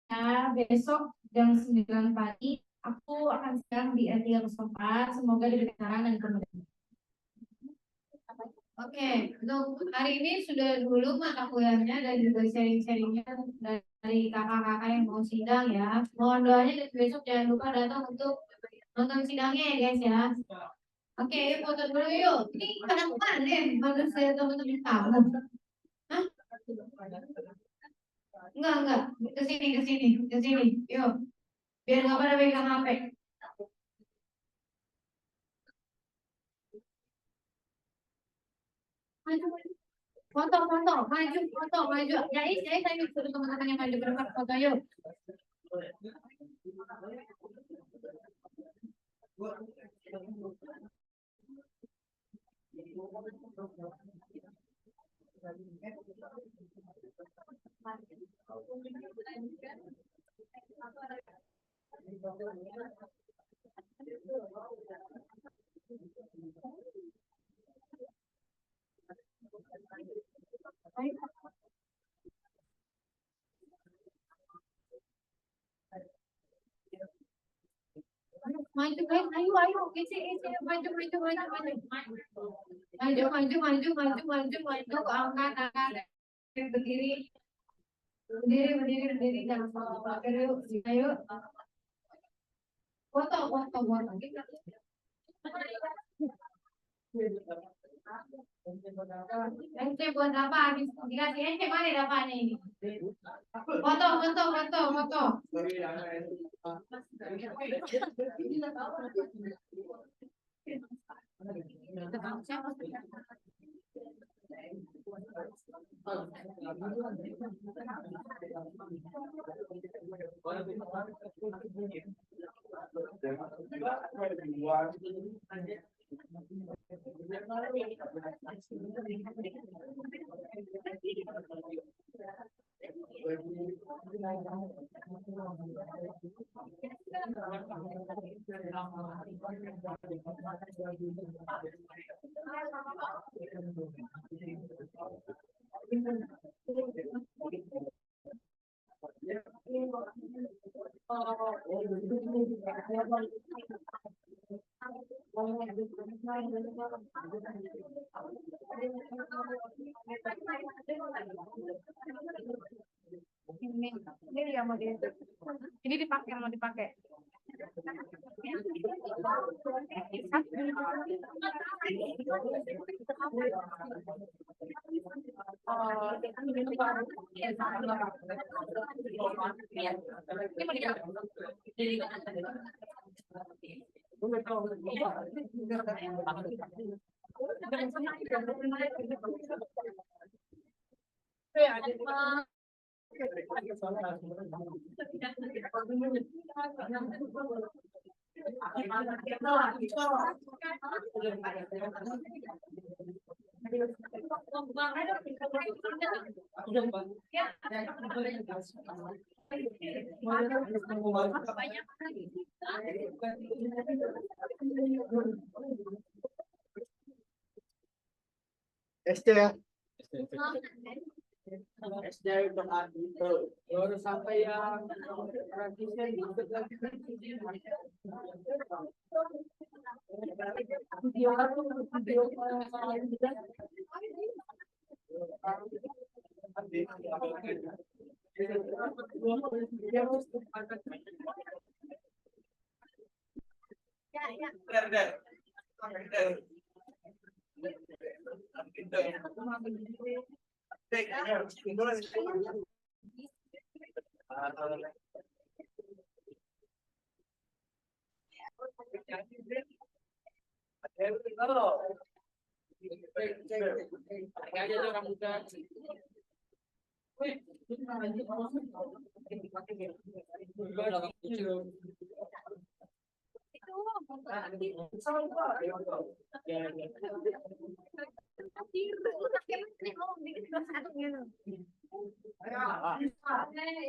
Ya, besok jam 9 pagi aku akan sedang di R304. Semoga diberi saran dan kemudian. Oke, untuk hari ini sudah dulu mata kuliahnya dan juga sharing-sharingnya dari kakak-kakak yang mau sidang ya. Mohon doanya dan besok jangan lupa datang untuk nonton sidangnya ya guys ya. Oke, yuk foto dulu yuk. Ini pada kemana? Mana saya teman-teman kamu? Hah? Enggak. Ke sini. Yuk. Biar nggak pada pegang HP. Maju. Foto, maju. Jadi saya suruh teman-teman yang maju berempat foto yuk. Maju guys, ayo, isi, maju, angkat, berdiri, jangan salah pakai yuk, ayo, foto. Ente buat apa? Dikasih ente mana dapatnya ini? Foto. Ini yang mau ini dipakai. SD ya. SD itu baru sampai yang praktisnya ikut lagi.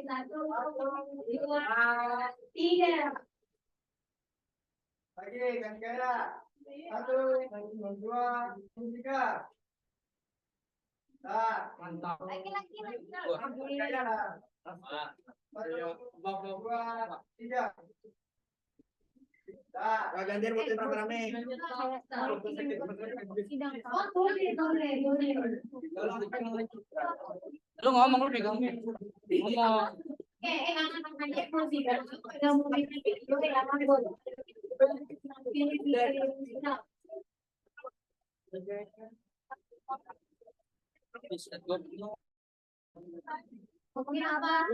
Satu, dua, tiga. Lagi kan kaya. 1, 2, 3. Nah, mantap. Lagi. 1, 2, 3. Nah, gantian buat rame-rame. Oh, boleh. Lu ngomong lu pegang. Ngomong. Ngomongin apa?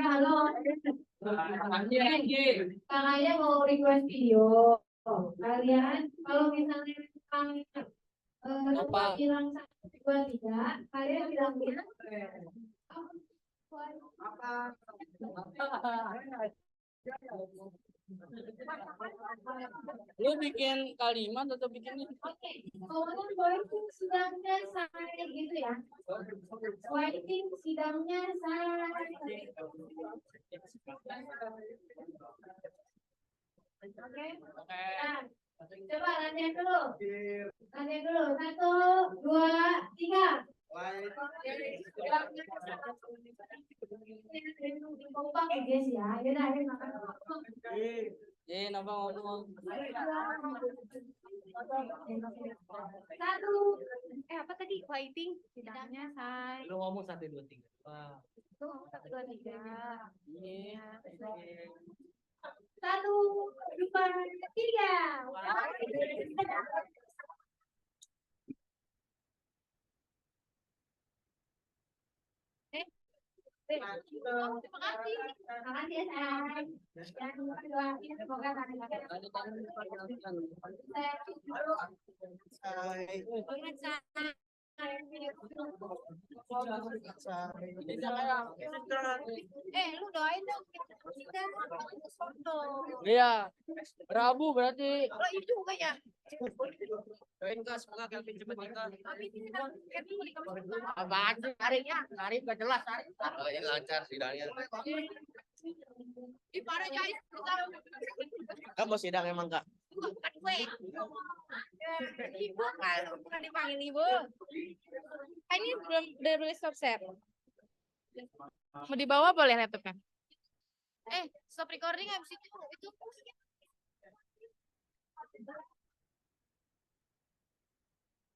Halo. Kakaknya mau request video. Kalian kalau misalnya Gua bilang 1, 2, 3, kalian bilangnya Lu bikin kalimat atau bikin ini? oke, pokoknya waiting sidangnya saya gitu ya. Waiting sidangnya saya. Oke. Nah, coba latihan dulu. Latihan dulu. 1, 2, 3. Kompak ya guys ya. Yaudah, ayo makan. Napa ngomong? 1. Apa tadi? Waiting sidangnya saya. Lu ngomong 1, 2, 3. Wah. Itu 1, 2, 3. Iya. 1, 2, 3. Terima kasih. Makasih ya, sayang. Yang kedua, semoga kalian Lu doain dong kita foto. Iya. Rabu berarti. Oh, itu juga ya. Doain Kak, semoga Kelvin cepat nikah. Apa? Apaan sih harinya? Hari gak jelas hari. Ini lancar sidangnya. Di mana guys? Kak mau sidang emang Kak? Bukan gue. Ibu kan bukan dipanggil ibu. Ini udah boleh stop share. Mau dibawa boleh laptopnya. Stop recording habis itu